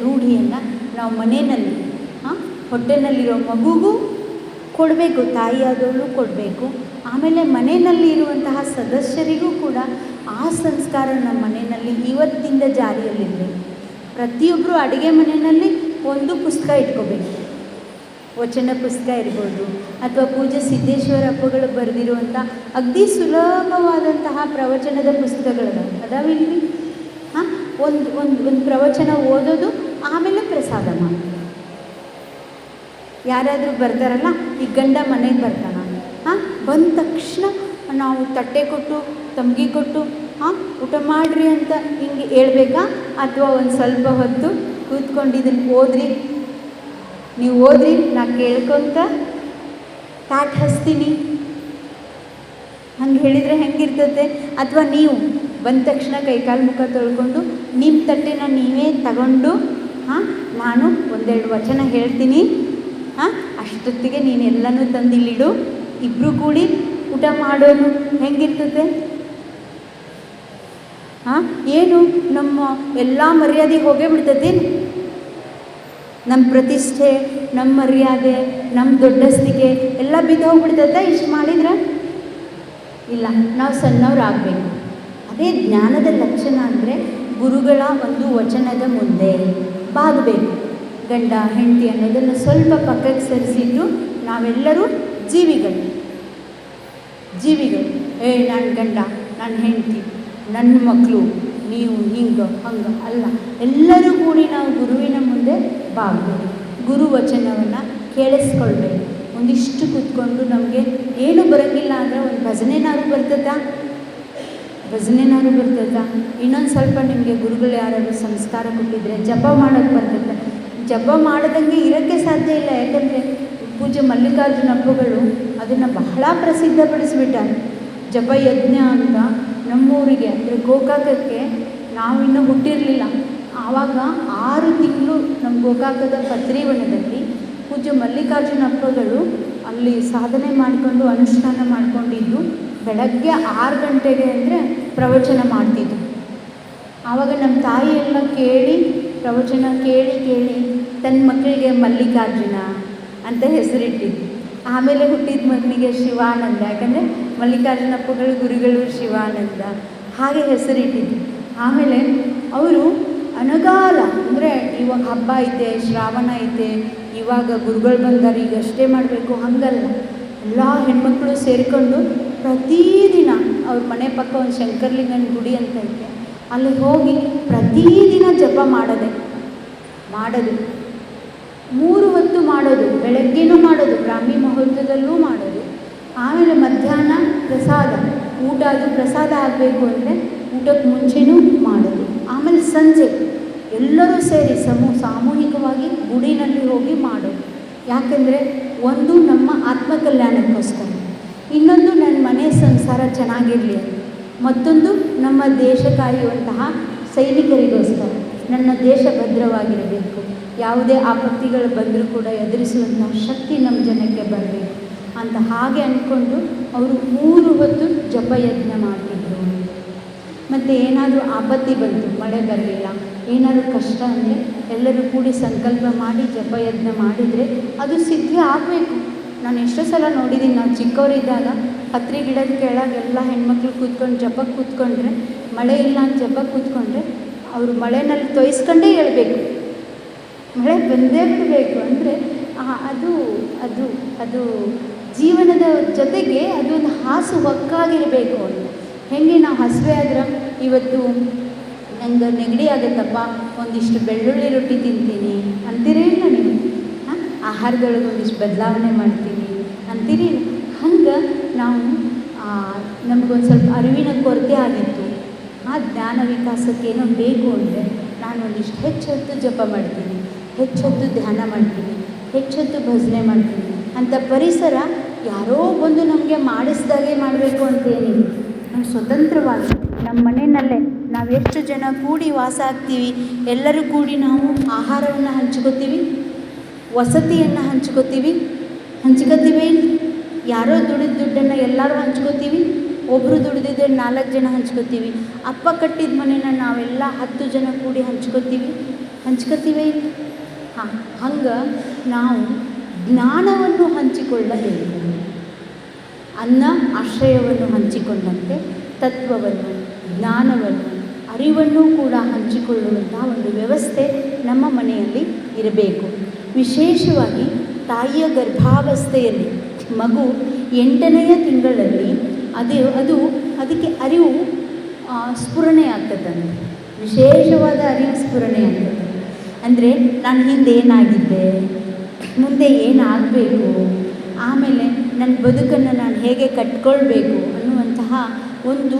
Speaker 1: ರೂಢಿಯನ್ನು ನಾವು ಮನೆಯಲ್ಲಿ, ಹೊಟ್ಟೆನಲ್ಲಿರೋ ಮಗುಗೂ ಕೊಡಬೇಕು, ತಾಯಿಯಾದವಳು ಕೊಡಬೇಕು. ಆಮೇಲೆ ಮನೆಯಲ್ಲಿ ಇರುವಂತಹ ಸದಸ್ಯರಿಗೂ ಕೂಡ ಆ ಸಂಸ್ಕಾರ ನಮ್ಮ ಮನೆಯಲ್ಲಿ ಇವತ್ತಿಂದ ಜಾರಿಯಲ್ಲಿರಬೇಕು. ಪ್ರತಿಯೊಬ್ಬರು ಅಡುಗೆ ಮನೆಯಲ್ಲಿ ಒಂದು ಪುಸ್ತಕ ಇಟ್ಕೋಬೇಕು. ವಚನ ಪುಸ್ತಕ ಇರ್ಬೋದು, ಅಥವಾ ಪೂಜ್ಯ ಸಿದ್ದೇಶ್ವರ ಅಪ್ಪಗಳು ಬರೆದಿರುವಂಥ ಅಗದಿ ಸುಲಭವಾದಂತಹ ಪ್ರವಚನದ ಪುಸ್ತಕಗಳು ಅದಾವಿಲ್ರಿ? ಹಾಂ, ಒಂದು ಪ್ರವಚನ ಓದೋದು, ಆಮೇಲೆ ಪ್ರಸಾದ ಮಾಡಿ. ಯಾರಾದರೂ ಬರ್ತಾರಲ್ಲ, ಈ ಗಂಡ ಮನೆಗೆ ಬರ್ತಾನ, ಬಂದ ತಕ್ಷಣ ನಾವು ತಟ್ಟೆ ಕೊಟ್ಟು ತಂಬಿಗೆ ಕೊಟ್ಟು ಊಟ ಮಾಡಿರಿ ಅಂತ ಹಿಂಗೆ ಹೇಳ್ಬೇಕಾ? ಅಥವಾ ಒಂದು ಸ್ವಲ್ಪ ಹೊತ್ತು ಕೂತ್ಕೊಂಡು ಇದನ್ನು ಓದ್ರಿ, ನೀವು ಓದ್ರಿ, ನಾ ಕೇಳ್ಕೊತ ತಾಟ್ ಹಚ್ತೀನಿ ಹಂಗೆ ಹೇಳಿದರೆ ಹೆಂಗಿರ್ತದೆ? ಅಥವಾ ನೀವು ಬಂದ ತಕ್ಷಣ ಕೈಕಾಲು ಮುಖ ತೊಳ್ಕೊಂಡು ನಿಮ್ಮ ತಟ್ಟೆನ ನೀವೇ ತಗೊಂಡು ನಾನು 1-2 ವಚನ ಹೇಳ್ತೀನಿ, ಅಷ್ಟೊತ್ತಿಗೆ ನೀನೆಲ್ಲನೂ ತಂದಿಲ್ಲಿಡು, ಇಬ್ಬರು ಕೂಡಿ ಊಟ ಮಾಡೋನು, ಹೆಂಗಿರ್ತದೆ? ಏನು ನಮ್ಮ ಎಲ್ಲ ಮರ್ಯಾದೆ ಹೋಗೇ ಬಿಡ್ತದೆ. ನಮ್ಮ ಪ್ರತಿಷ್ಠೆ, ನಮ್ಮ ಮರ್ಯಾದೆ, ನಮ್ಮ ದೊಡ್ಡಸ್ತಿಗೆ ಎಲ್ಲ ಬಿದ್ದು ಹೋಗ್ಬಿಡ್ತದೆ ಇಷ್ಟು ಮಾಡಿದ್ರೆ? ಇಲ್ಲ, ನಾವು ಸಣ್ಣವರಾಗಬೇಕು. ಅದೇ ಜ್ಞಾನದ ಲಕ್ಷಣ ಅಂದರೆ ಗುರುಗಳ ಒಂದು ವಚನದ ಮುಂದೆ ಬಾಗಬೇಕು. ಗಂಡ ಹೆಂಡತಿ ಅನ್ನೋದನ್ನು ಸ್ವಲ್ಪ ಪಕ್ಕಕ್ಕೆ ಸರಿಸಿಟ್ಟು ನಾವೆಲ್ಲರೂ ಜೀವಿಗಳು. ನಾನು ಗಂಡ, ನನ್ನ ಹೆಂಡತಿ, ನನ್ನ ಮಕ್ಕಳು, ನೀವು ಹಿಂಗೆ ಹಂಗೆ ಅಲ್ಲ, ಎಲ್ಲರೂ ಕೂಡಿ ನಾವು ಗುರುವಿನ ಮುಂದೆ ಬಾಗಬೇಕು. ಗುರು ವಚನವನ್ನು ಕೇಳಿಸ್ಕೊಳ್ಬೇಕು. ಒಂದಿಷ್ಟು ಕೂತ್ಕೊಂಡು ನಮಗೆ ಏನು ಬರೋಂಗಿಲ್ಲ ಅಂದರೆ ಒಂದು ಭಜನೆನಾದ್ರು ಬರ್ತದಾ? ಇನ್ನೊಂದು ಸ್ವಲ್ಪ ನಿಮಗೆ ಗುರುಗಳು ಯಾರಾದರೂ ಸಂಸ್ಕಾರ ಕೊಟ್ಟಿದ್ರೆ ಜಪ ಮಾಡೋಕ್ಕೆ ಬರ್ತದೆ. ಜಪ ಮಾಡದಂಗೆ ಇರೋಕ್ಕೆ ಸಾಧ್ಯ ಇಲ್ಲ. ಯಾಕಂದರೆ ಪೂಜ್ಯ ಮಲ್ಲಿಕಾರ್ಜುನ ಅಪ್ಪಗಳು ಅದನ್ನು ಬಹಳ ಪ್ರಸಿದ್ಧಪಡಿಸಿಬಿಟ್ಟಾರೆ. ಜಪಯಜ್ಞ ಅಂತ ನಮ್ಮೂರಿಗೆ ಅಂದರೆ ಗೋಕಾಕಕ್ಕೆ ನಾವಿನ್ನೂ ಹುಟ್ಟಿರಲಿಲ್ಲ. ಆವಾಗ 6 ತಿಂಗಳು ನಮ್ಮ ಗೋಕಾಕದ ಪತ್ರಿವನದಲ್ಲಿ ಪೂಜ್ಯ ಮಲ್ಲಿಕಾರ್ಜುನಪ್ಪಗಳು ಅಲ್ಲಿ ಸಾಧನೆ ಮಾಡಿಕೊಂಡು ಅನುಷ್ಠಾನ ಮಾಡಿಕೊಂಡಿದ್ದು. ಬೆಳಗ್ಗೆ 6 ಗಂಟೆಗೆ ಅಂದರೆ ಪ್ರವಚನ ಮಾಡ್ತಿದ್ದು. ಆವಾಗ ನಮ್ಮ ತಾಯಿ ಎಲ್ಲ ಕೇಳಿ ಪ್ರವಚನ ಕೇಳಿ ತನ್ನ ಮಕ್ಕಳಿಗೆ ಮಲ್ಲಿಕಾರ್ಜುನ ಅಂತ ಹೆಸರಿಟ್ಟಿದ್ದು. ಆಮೇಲೆ ಹುಟ್ಟಿದ ಮಗನಿಗೆ ಶಿವಾನಂದ, ಯಾಕಂದರೆ ಮಲ್ಲಿಕಾರ್ಜುನಪ್ಪಗಳು ಗುರುಗಳು ಶಿವಾನಂದ ಹಾಗೆ ಹೆಸರಿಟ್ಟಿದ್ದು. ಆಮೇಲೆ ಅವರು ಅನಗಾಲ ಅಂದರೆ ಇವಾಗ ಹಬ್ಬ ಐತೆ, ಶ್ರಾವಣ ಐತೆ, ಇವಾಗ ಗುರುಗಳು ಬಂದಾರೆ ಈಗ ಅಷ್ಟೇ ಮಾಡಬೇಕು ಹಂಗಲ್ಲ. ಎಲ್ಲ ಹೆಣ್ಮಕ್ಳು ಸೇರಿಕೊಂಡು ಪ್ರತಿದಿನ ಅವ್ರ ಮನೆ ಪಕ್ಕ ಒಂದು ಶಂಕರಲಿಂಗನ ಗುಡಿ ಅಂತ ಐತೆ, ಅಲ್ಲಿ ಹೋಗಿ ಪ್ರತಿದಿನ ಜಪ ಮಾಡೋದು 3 ಹೊತ್ತು ಮಾಡೋದು. ಬೆಳಗ್ಗೆನೂ ಮಾಡೋದು, ಬ್ರಾಹ್ಮಿ ಮುಹೂರ್ತದಲ್ಲೂ ಮಾಡೋದು. ಆಮೇಲೆ ಮಧ್ಯಾಹ್ನ ಪ್ರಸಾದ, ಊಟ ಅದು ಪ್ರಸಾದ ಆಗಬೇಕು ಅಂದರೆ ಊಟಕ್ಕೆ ಮುಂಚೆನೂ ಮಾಡೋದು. ಆಮೇಲೆ ಸಂಜೆ ಎಲ್ಲರೂ ಸೇರಿ ಸಾಮೂಹಿಕವಾಗಿ ಗುಡಿನಲ್ಲಿ ಹೋಗಿ ಮಾಡೋದು. ಯಾಕೆಂದರೆ ಒಂದು ನಮ್ಮ ಆತ್ಮಕಲ್ಯಾಣಕ್ಕೋಸ್ಕರ, ಇನ್ನೊಂದು ನನ್ನ ಮನೆ ಸಂಸಾರ ಚೆನ್ನಾಗಿರಲಿ, ಮತ್ತೊಂದು ನಮ್ಮ ದೇಶ ಕಾಯುವಂತಹ ಸೈನಿಕರಿಗೋಸ್ಕರ ನನ್ನ ದೇಶ ಭದ್ರವಾಗಿರಬೇಕು, ಯಾವುದೇ ಆಪತ್ತಿಗಳು ಬಂದರೂ ಕೂಡ ಎದುರಿಸುವಂತಹ ಶಕ್ತಿ ನಮ್ಮ ಜನಕ್ಕೆ ಬರಬೇಕು ಅಂತ ಹಾಗೆ ಅಂದ್ಕೊಂಡು ಅವರು 3 ಹೊತ್ತು ಜಪಯಜ್ಞ ಮಾಡ್ತಿದ್ರು. ಮತ್ತು ಏನಾದರೂ ಆಪತ್ತಿ ಬಂತು, ಮಳೆ ಬರಲಿಲ್ಲ, ಏನಾದರೂ ಕಷ್ಟ ಅಂದರೆ ಎಲ್ಲರೂ ಕೂಡಿ ಸಂಕಲ್ಪ ಮಾಡಿ ಜಪಯಜ್ಞ ಮಾಡಿದರೆ ಅದು ಸಿದ್ಧಿ ಆಗಬೇಕು. ನಾನು ಎಷ್ಟೋ ಸಲ ನೋಡಿದ್ದೀನಿ, ನಾವು ಚಿಕ್ಕವರಿದ್ದಾಗ ಹತ್ರಿ ಗಿಡದ ಕೆಳಗೆ ಎಲ್ಲ ಹೆಣ್ಮಕ್ಳು ಕೂತ್ಕೊಂಡು ಜಪಕ್ಕೆ ಕೂತ್ಕೊಂಡ್ರೆ, ಮಳೆ ಇಲ್ಲ ಅಂತ ಜಪಕ್ಕೆ ಕೂತ್ಕೊಂಡ್ರೆ ಅವರು ಮಳೆನಲ್ಲಿ ತೊಯ್ಸ್ಕೊಂಡೇ ಹೇಳ್ಬೇಕು, ಮಳೆ ಬಂದೇ ಬಿಡಬೇಕು. ಅಂದರೆ ಅದು ಅದು ಅದು ಜೀವನದ ಜೊತೆಗೆ ಅದೊಂದು ಹಾಸು ಹೊಕ್ಕಾಗಿರಬೇಕು ಅಂತ. ಹೇಗೆ ನಾವು ಹಸಿವೆ ಆದ್ರೆ ಇವತ್ತು ನಂಗೆ ನೆಗಡಿ ಆಗುತ್ತಪ್ಪ, ಒಂದಿಷ್ಟು ಬೆಳ್ಳುಳ್ಳಿ ರೊಟ್ಟಿ ತಿಂತೀನಿ ಅಂತೀರಿ ಇಲ್ಲ ನೀವು, ಆಹಾರದೊಳಗೆ ಒಂದಿಷ್ಟು ಬದಲಾವಣೆ ಮಾಡ್ತೀನಿ ಅಂತೀರಿ. ಹಂಗೆ ನಾವು ನಮಗೊಂದು ಸ್ವಲ್ಪ ಅರಿವಿನ ಕೊರತೆ ಆಗಿತ್ತು, ಆ ಜ್ಞಾನ ವಿಕಾಸಕ್ಕೇನೋ ಬೇಕು ಅಂದರೆ ನಾನು ಒಂದಿಷ್ಟು ಹೆಚ್ಚು ಹೊತ್ತು ಜಪ ಮಾಡ್ತೀನಿ, ಹೆಚ್ಚು ಹೊತ್ತು ಧ್ಯಾನ ಮಾಡ್ತೀನಿ, ಹೆಚ್ಚು ಹೊತ್ತು ಭಜನೆ ಮಾಡ್ತೀನಿ ಅಂತ ಪರಿಸರ ಯಾರೋ ಬಂದು ನಮಗೆ ಮಾಡಿಸ್ದಾಗೆ ಮಾಡಬೇಕು ಅಂತೇನಿಲ್ಲ. ನಾವು ಸ್ವತಂತ್ರವಾಗಿ ನಮ್ಮ ಮನೆಯಲ್ಲೇ ನಾವು ಎಷ್ಟು ಜನ ಕೂಡಿ ವಾಸ ಆಗ್ತೀವಿ, ಎಲ್ಲರೂ ಕೂಡಿ ನಾವು ಆಹಾರವನ್ನು ಹಂಚ್ಕೋತೀವಿ, ವಸತಿಯನ್ನು ಹಂಚ್ಕೋತೀವಿ. ಯಾರೋ ದುಡಿದ ದುಡ್ಡನ್ನು ಎಲ್ಲರೂ ಹಂಚ್ಕೋತೀವಿ, ಒಬ್ಬರು ದುಡಿದಿದ್ದರೆ 4 ಜನ ಹಂಚ್ಕೋತೀವಿ. ಅಪ್ಪ ಕಟ್ಟಿದ ಮನೇನ ನಾವೆಲ್ಲ 10 ಜನ ಕೂಡಿ ಹಂಚ್ಕೋತೀವಿ. ಹಾಂ, ಹಂಗೆ ನಾವು ಜ್ಞಾನವನ್ನು ಹಂಚಿಕೊಳ್ಳಬೇಕು. ಅನ್ನ ಆಶ್ರಯವನ್ನು ಹಂಚಿಕೊಂಡಂತೆ ತತ್ವವನ್ನು, ಜ್ಞಾನವನ್ನು, ಅರಿವನ್ನು ಕೂಡ ಹಂಚಿಕೊಳ್ಳುವಂಥ ಒಂದು ವ್ಯವಸ್ಥೆ ನಮ್ಮ ಮನೆಯಲ್ಲಿ ಇರಬೇಕು. ವಿಶೇಷವಾಗಿ ತಾಯಿಯ ಗರ್ಭಾವಸ್ಥೆಯಲ್ಲಿ ಮಗು 8ನೆಯ ತಿಂಗಳಲ್ಲಿ ಅದಕ್ಕೆ ಅರಿವು ಸ್ಫುರಣೆ ಆಗ್ತದಂತೆ, ವಿಶೇಷವಾದ ಅರಿವು ಸ್ಫುರಣೆ ಆಗ್ತದೆ. ಅಂದರೆ ನಾನು ಹಿಂದೆ ಏನಾಗಿದ್ದೆ, ಮುಂದೆ ಏನಾಗಬೇಕು, ಆಮೇಲೆ ನನ್ನ ಬದುಕನ್ನು ನಾನು ಹೇಗೆ ಕಟ್ಕೊಳ್ಬೇಕು ಅನ್ನುವಂತಹ ಒಂದು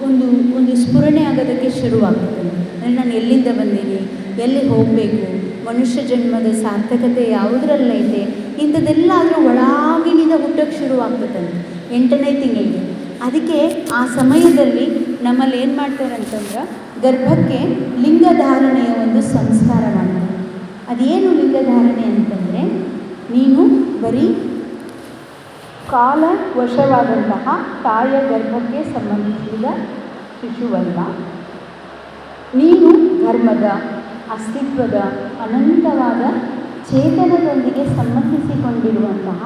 Speaker 1: ಒಂದು ಒಂದು ಸ್ಫುರಣೆ ಆಗೋದಕ್ಕೆ ಶುರುವಾಗ್ತದೆ. ಅಂದರೆ ನಾನು ಎಲ್ಲಿಂದ ಬಂದೀನಿ, ಎಲ್ಲಿ ಹೋಗಬೇಕು, ಮನುಷ್ಯ ಜನ್ಮದ ಸಾರ್ಥಕತೆ ಯಾವುದರಲ್ಲೈತೆ, ಇಂಥದ್ದೆಲ್ಲ ಅದರ ಒಳಗಿನಿಂದ ಹುಟ್ಟೋಕ್ಕೆ ಶುರುವಾಗ್ತದಂತೆ 8ನೇ ತಿಂಗಳಿಗೆ. ಅದಕ್ಕೆ ಆ ಸಮಯದಲ್ಲಿ ನಮ್ಮಲ್ಲಿ ಏನು ಮಾಡ್ತಾರೆ ಅಂತಂದ್ರೆ ಗರ್ಭಕ್ಕೆ ಲಿಂಗಧಾರಣೆಯ ಒಂದು ಸಂಸ್ಕಾರ ಮಾಡ್ತಾರೆ. ಅದೇನು ಲಿಂಗಧಾರಣೆ ಅಂತಂದರೆ, ನೀನು ಬರೀ ಕಾಲವಶವಾದಂತಹ ತಾಯಿಯ ಗರ್ಭಕ್ಕೆ ಸಂಬಂಧಿಸಿದ ಶಿಶುವಲ್ಲ, ನೀನು ಧರ್ಮದ, ಅಸ್ತಿತ್ವದ, ಅನಂತವಾದ ಚೇತನದೊಂದಿಗೆ ಸಂಬಂಧಿಸಿಕೊಂಡಿರುವಂತಹ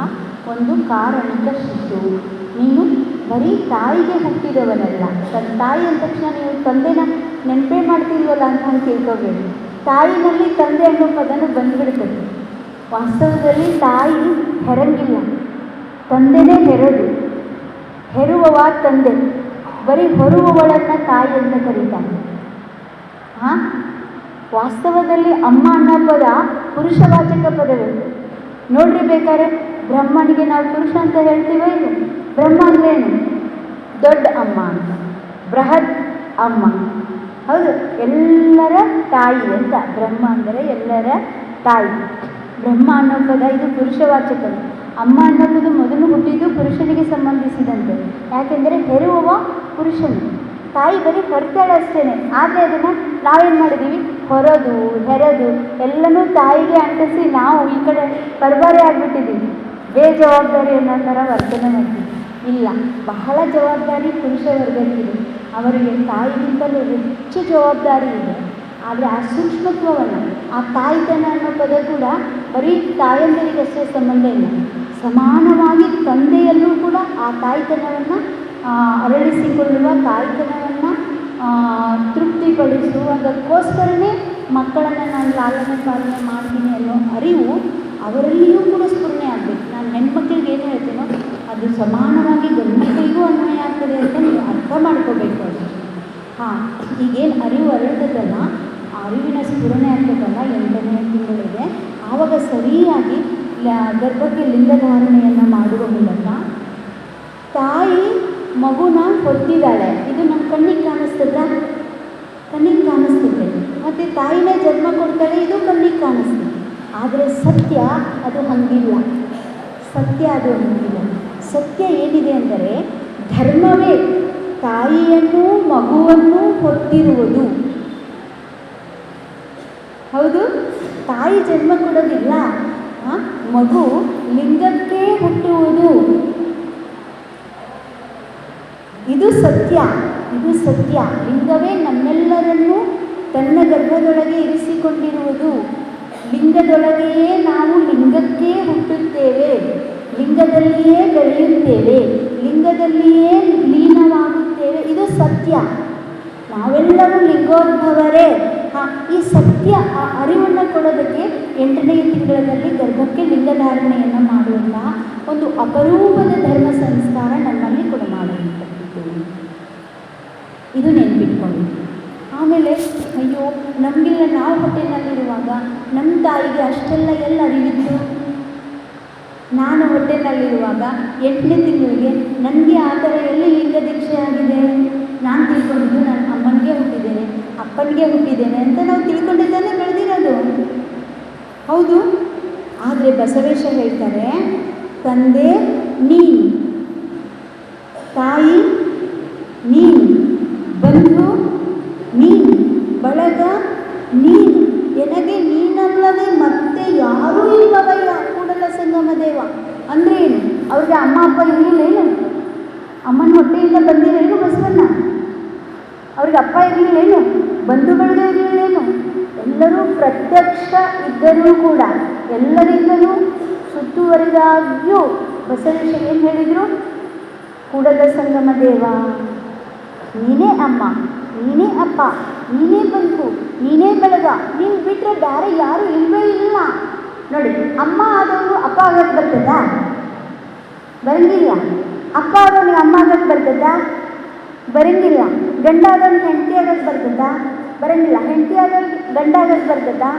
Speaker 1: ಒಂದು ಕಾರಣಿಕ ಶಿಶು. ನೀನು ಬರೀ ತಾಯಿಗೆ ಹುಟ್ಟಿದವನಲ್ಲ. ತನ್ನ ತಾಯಿ ಅಂದ ತಕ್ಷಣ ನೀವು ತಂದೆನ ನೆನಪೇ ಮಾಡ್ತಿಲ್ವಲ್ಲ ಅಂತ ತಿಳ್ಕೊಬೇಡಿ. ತಾಯಿನಲ್ಲಿ ತಂದೆ ಅನ್ನೋ ಪದನು ಬಂದ್ಬಿಡ್ತದೆ. ವಾಸ್ತವದಲ್ಲಿ ತಾಯಿ ಹೆರಂಗಿಲ್ಲ, ತಂದೆನೇ ಹೆರೋದು. ಹೆರುವವ ತಂದೆ, ಬರೀ ಹೊರುವವಳನ್ನು ತಾಯಿ ಅಂತ ಕರೀತಾನೆ. ವಾಸ್ತವದಲ್ಲಿ ಅಮ್ಮ ಅನ್ನೋ ಪದ ಪುರುಷವಾಚಕ ಪದವೇ. ನೋಡ್ರಿ, ಬೇಕಾದ್ರೆ ಬ್ರಹ್ಮನಿಗೆ ನಾವು ಪುರುಷ ಅಂತ ಹೇಳ್ತೀವೋ ಇಲ್ಲ. ಬ್ರಹ್ಮ ಅಂದ್ರೇನು? ದೊಡ್ಡ ಅಮ್ಮ ಅಂತ, ಬೃಹತ್ ಅಮ್ಮ. ಹೌದು, ಎಲ್ಲರ ತಾಯಿ ಅಂತ. ಬ್ರಹ್ಮ ಅಂದರೆ ಎಲ್ಲರ ತಾಯಿ. ಬ್ರಹ್ಮ ಅನ್ನೋ ಪದ ಇದು ಪುರುಷವಾಚಕ.
Speaker 2: ಅಮ್ಮ ಅನ್ನೋದು ಮೊದಲು ಹುಟ್ಟಿದ್ದು ಪುರುಷನಿಗೆ ಸಂಬಂಧಿಸಿದಂತೆ. ಯಾಕೆಂದರೆ ಹೆರುವವ ಪುರುಷನು, ತಾಯಿ ಬರೀ ಹೊರ್ತಾಳೆ ಅಷ್ಟೇ. ಆದರೆ ಅದನ್ನು ನಾವೇನು ಮಾಡಿದ್ದೀವಿ, ಹೊರೋದು ಹೆರೋದು ಎಲ್ಲನೂ ತಾಯಿಗೆ ಅಂಟಿಸಿ ನಾವು ಈ ಕಡೆ ಪರಬಾರೆ ಆಗಿಬಿಟ್ಟಿದ್ದೀವಿ. ಬೇಜವಾಬ್ದಾರಿ ಅನ್ನೋ ಥರ ವರ್ತನೆ ಮಾಡ್ತೀವಿ. ಇಲ್ಲ, ಬಹಳ ಜವಾಬ್ದಾರಿ ಪುರುಷ ವರ್ಗಕ್ಕಿದೆ. ಅವರಿಗೆ ತಾಯಿಗಿಂತಲೂ ಹೆಚ್ಚು ಜವಾಬ್ದಾರಿ ಇದೆ. ಆದರೆ ಆ ಸೂಕ್ಷ್ಮತ್ವವನ್ನು, ಆ ತಾಯ್ತನ ಅನ್ನೋ ಪದ ಕೂಡ ಬರೀ ತಾಯಂದಿರಿಗಷ್ಟೇ ಸಂಬಂಧ ಇಲ್ಲ. ಸಮಾನವಾಗಿ ತಂದೆಯಲ್ಲೂ ಕೂಡ ಆ ತಾಯ್ತನವನ್ನು ಅರಳಿಸಿಕೊಳ್ಳುವ, ತಾಯ್ತನವನ್ನು ತೃಪ್ತಿಪಡಿಸುವುದಕ್ಕೋಸ್ಕರನೇ ಮಕ್ಕಳನ್ನು ನಾನು ಲಾಲನೆ ಪಾಲನೆ ಮಾಡ್ತೀನಿ ಅನ್ನೋ ಅರಿವು ಅವರಲ್ಲಿಯೂ ಕೂಡ ಸ್ಫುರಣೆ ಆಗಬೇಕು. ನಾನು ಹೆಣ್ಮಕ್ಳಿಗೆ ಏನು ಹೇಳ್ತೀನೋ ಅದು ಸಮಾನವಾಗಿ ಗಂಡು ಮಕ್ಕಳಿಗೂ ಅನ್ವಯ ಆಗ್ತದೆ ಅಂತ ನೀವು ಅರ್ಥ ಮಾಡ್ಕೋಬೇಕು. ಅದು ಈಗೇನು ಅರಿವು ಅರಳ್ತದಲ್ಲ, ಆ ಅರಿವಿನ ಸ್ಫುರಣೆ ಆಗ್ತದಲ್ಲ 8ನೇ ತಿಂಗಳಿಗೆ, ಆವಾಗ ಸರಿಯಾಗಿ ಗರ್ಭಕ್ಕೆ ಲಿಂಗಧಾರಣೆಯನ್ನು ಮಾಡುವ ಮೂಲಕ ತಾಯಿ ಮಗುನ ಹೊತ್ತಿದ್ದಾಳೆ. ಇದು ನಮ್ಮ ಕಣ್ಣಿಗೆ ಕಾಣಿಸ್ತದ? ಕಣ್ಣಿಗೆ ಕಾಣಿಸ್ತದೆ. ಮತ್ತು ತಾಯಿನೇ ಜನ್ಮ ಕೊಡ್ತಾಳೆ, ಇದು ಕಣ್ಣಿಗೆ ಕಾಣಿಸ್ತದೆ. ಆದರೆ ಸತ್ಯ ಅದು ಹಂಗಿಲ್ಲ. ಸತ್ಯ ಅದು ಹಂಗಿಲ್ಲ. ಸತ್ಯ ಏನಿದೆ ಅಂದರೆ ಧರ್ಮವೇ ತಾಯಿಯನ್ನು ಮಗುವನ್ನು ಹೊತ್ತಿರುವುದು. ಹೌದು, ತಾಯಿ ಜನ್ಮ ಕೊಡೋದಿಲ್ಲ, ಮಗು ಲಿಂಗಕ್ಕೆ ಹುಟ್ಟುವುದು. ಇದು ಸತ್ಯ, ಇದು ಸತ್ಯ. ಲಿಂಗವೇ ನಮ್ಮೆಲ್ಲರನ್ನೂ ತನ್ನ ಗರ್ಭದೊಳಗೆ ಇರಿಸಿಕೊಂಡಿರುವುದು. ಲಿಂಗದೊಳಗೆಯೇ ನಾವು ಲಿಂಗಕ್ಕೆ ಹುಟ್ಟುತ್ತೇವೆ, ಲಿಂಗದಲ್ಲಿಯೇ ಬೆಳೆಯುತ್ತೇವೆ, ಲಿಂಗದಲ್ಲಿಯೇ ಲೀನವಾಗುತ್ತೇವೆ. ಇದು ಸತ್ಯ. ನಾವೆಲ್ಲರೂ ಲಿಂಗೋದ್ಭವರೇ. ಈ ಸತ್ಯ, ಆ ಅರಿವನ್ನು ಕೊಡೋದಕ್ಕೆ 8ನೇ ತಿಂಗಳಲ್ಲಿ ಗರ್ಭಕ್ಕೆ ಲಿಂಗಧಾರಣೆಯನ್ನು ಮಾಡುವಂತಹ ಒಂದು ಅಪರೂಪದ ಧರ್ಮ ಸಂಸ್ಕಾರ ನಮ್ಮಲ್ಲಿ ಕೂಡ ಮಾಡಲ್ಪಟ್ಟಿದ್ದು. ಇದು ನೆನ್ಪಿಟ್ಕೊಳ್ಳಿ. ಆಮೇಲೆ ಅಯ್ಯೋ ನಮಗೆಲ್ಲ ನಾವು ಹೊಟ್ಟೆನಲ್ಲಿರುವಾಗ ನಮ್ಮ ತಾಯಿಗೆ ಅಷ್ಟೆಲ್ಲ ಎಲ್ಲ ಅರಿವಿತ್ತು. ನಾನು ಹೊಟ್ಟೆನಲ್ಲಿರುವಾಗ 8ನೇ ತಿಂಗಳಿಗೆ ನನಗೆ ಆ ಥರ ಎಲ್ಲಿ ಲಿಂಗ ದೀಕ್ಷೆ ಆಗಿದೆ. ನಾನು ತಿಳ್ಕೊಂಡಿದ್ದು ನಾನು ಅಮ್ಮನಿಗೆ ಹುಟ್ಟಿದ್ದೇನೆ, ಅಪ್ಪನಿಗೆ ಹುಟ್ಟಿದ್ದೇನೆ ಅಂತ ನಾವು ತಿಳ್ಕೊಂಡಿದ್ದಾನೆ ಬೆಳೆದಿರೋದು. ಹೌದು. ಆದರೆ ಬಸವೇಶ ಹೇಳ್ತಾರೆ, ತಂದೆ ನೀನು, ತಾಯಿ ನೀನು, ಬಂಧು ನೀನು, ಬಳಗ ನೀನು, ಎನಗೆ ನೀನಲ್ಲದೆ ಮತ್ತೆ ಯಾರೂ ಇಲ್ಲವಯ್ಯ ಕೂಡಲ ಸಂಗಮ ದೇವ. ಅಂದರೆ ಏನು? ಅವ್ರಿಗೆ ಅಮ್ಮ ಅಪ್ಪ ಇರಲಿಲ್ಲೇನು? ಅಮ್ಮನ ಹೊಟ್ಟೆಯಿಂದ ಬಂದಿರೇನು ಬಸವಣ್ಣ? ಅವ್ರಿಗೆ ಅಪ್ಪ ಇರಲಿಲ್ಲೇನು? ಬಂಧುಗಳಿಗೆ ಇರಲಿಲ್ಲೇನು? ಎಲ್ಲರೂ ಪ್ರತ್ಯಕ್ಷ ಇದ್ದರೂ ಕೂಡ ಎಲ್ಲರಿಂದಲೂ ಸುತ್ತುವರಿದಾಗ್ಯೂ ಬಸವೇಶ ಏನು ಹೇಳಿದರು? ಕೂಡಲ ಸಂಗಮ ದೇವ, ನೀನೇ ಅಮ್ಮ, ನೀನೇ ಅಪ್ಪ, ನೀನೇ ಬಂಧು, ನೀನೇ ಬಳಗ, ನೀನು ಬಿಟ್ಟರೆ ಬೇರೆ ಯಾರೂ ಇಲ್ಲವೇ ಇಲ್ಲ. ನೋಡಿ, ಅಮ್ಮ ಆದವರು ಅಪ್ಪ ಆಗೋಕ್ಕೆ ಬರ್ತದಾ? ಬರಂಗಿಲ್ಲ. ಅಪ್ಪ ಆದವನಿಗೆ ಅಮ್ಮ ಆಗೋಕ್ಕೆ ಬರ್ತದಾ? ಬರಂಗಿಲ್ಲ. ಗಂಡ ಆದವನಿಗೆ ಹೆಂಡತಿ ಆಗೋಕ್ಕೆ ಬರ್ತದಾ? ಬರಂಗಿಲ್ಲ. ಹೆಂಡತಿ ಆದವ್ರಿಗೆ ಗಂಡ ಆಗೋಕ್ಕೆ ಬರ್ತದಾ?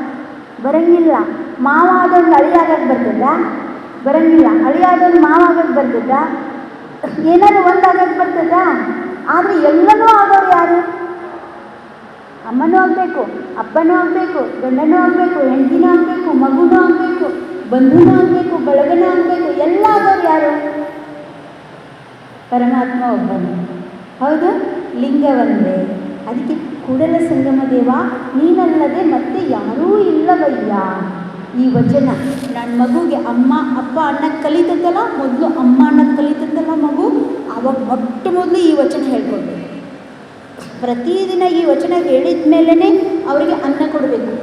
Speaker 2: ಬರಂಗಿಲ್ಲ. ಮಾವ ಆದವ್ನಿಗೆ ಅಳಿ ಆಗೋಕ್ಕೆ ಬರ್ತದಾ? ಬರಂಗಿಲ್ಲ. ಅಳಿ ಆದವ್ನಿಗೆ ಮಾವ ಆಗೋಕ್ಕೆ ಬರ್ತದಾ? ಏನಾದರೂ ಒಂದು ಆಗೋಕ್ಕೆ ಬರ್ತದಾ? ಆದರೆ ಎಲ್ಲನೂ ಆಗೋರು ಯಾರು? ಅಮ್ಮನೂ ಆಗಬೇಕು, ಅಪ್ಪನೂ ಆಗಬೇಕು, ಗಂಡನೂ ಆಗಬೇಕು, ಹೆಂಡತಿನೂ ಆಗಬೇಕು, ಮಗುನೂ ಆಗಬೇಕು, ಬಂಧುನೂ ಆಗಬೇಕು, ಬಳಗನೂ ಆಗಬೇಕು. ಎಲ್ಲ ಆಗೋರು ಯಾರು? ಪರಮಾತ್ಮ ಒಬ್ಬನೇ. ಹೌದು, ಲಿಂಗ ಒಂದೇ. ಅದಕ್ಕೆ ಕೂಡಲ ಸಂಗಮ ದೇವ ನೀನಲ್ಲದೆ ಮತ್ತೆ ಯಾರೂ ಇಲ್ಲವಯ್ಯ. ಈ ವಚನ ನನ್ನ ಮಗುಗೆ ಅಮ್ಮ ಅಪ್ಪ ಅನ್ನಕ್ಕೆ ಕಲಿತತ್ತಲ್ಲ, ಮೊದಲು ಅಮ್ಮ ಅನ್ನಕ್ಕೆ ಕಲಿತತ್ತಲ್ಲ ಮಗು, ಆವಾಗ ಮೊಟ್ಟ ಮೊದಲು ಈ ವಚನ ಹೇಳ್ಕೊಡ್ಬೇಕು. ಪ್ರತಿದಿನ ಈ ವಚನ ಹೇಳಿದ ಮೇಲೇ ಅವರಿಗೆ ಅನ್ನ ಕೊಡಬೇಕು.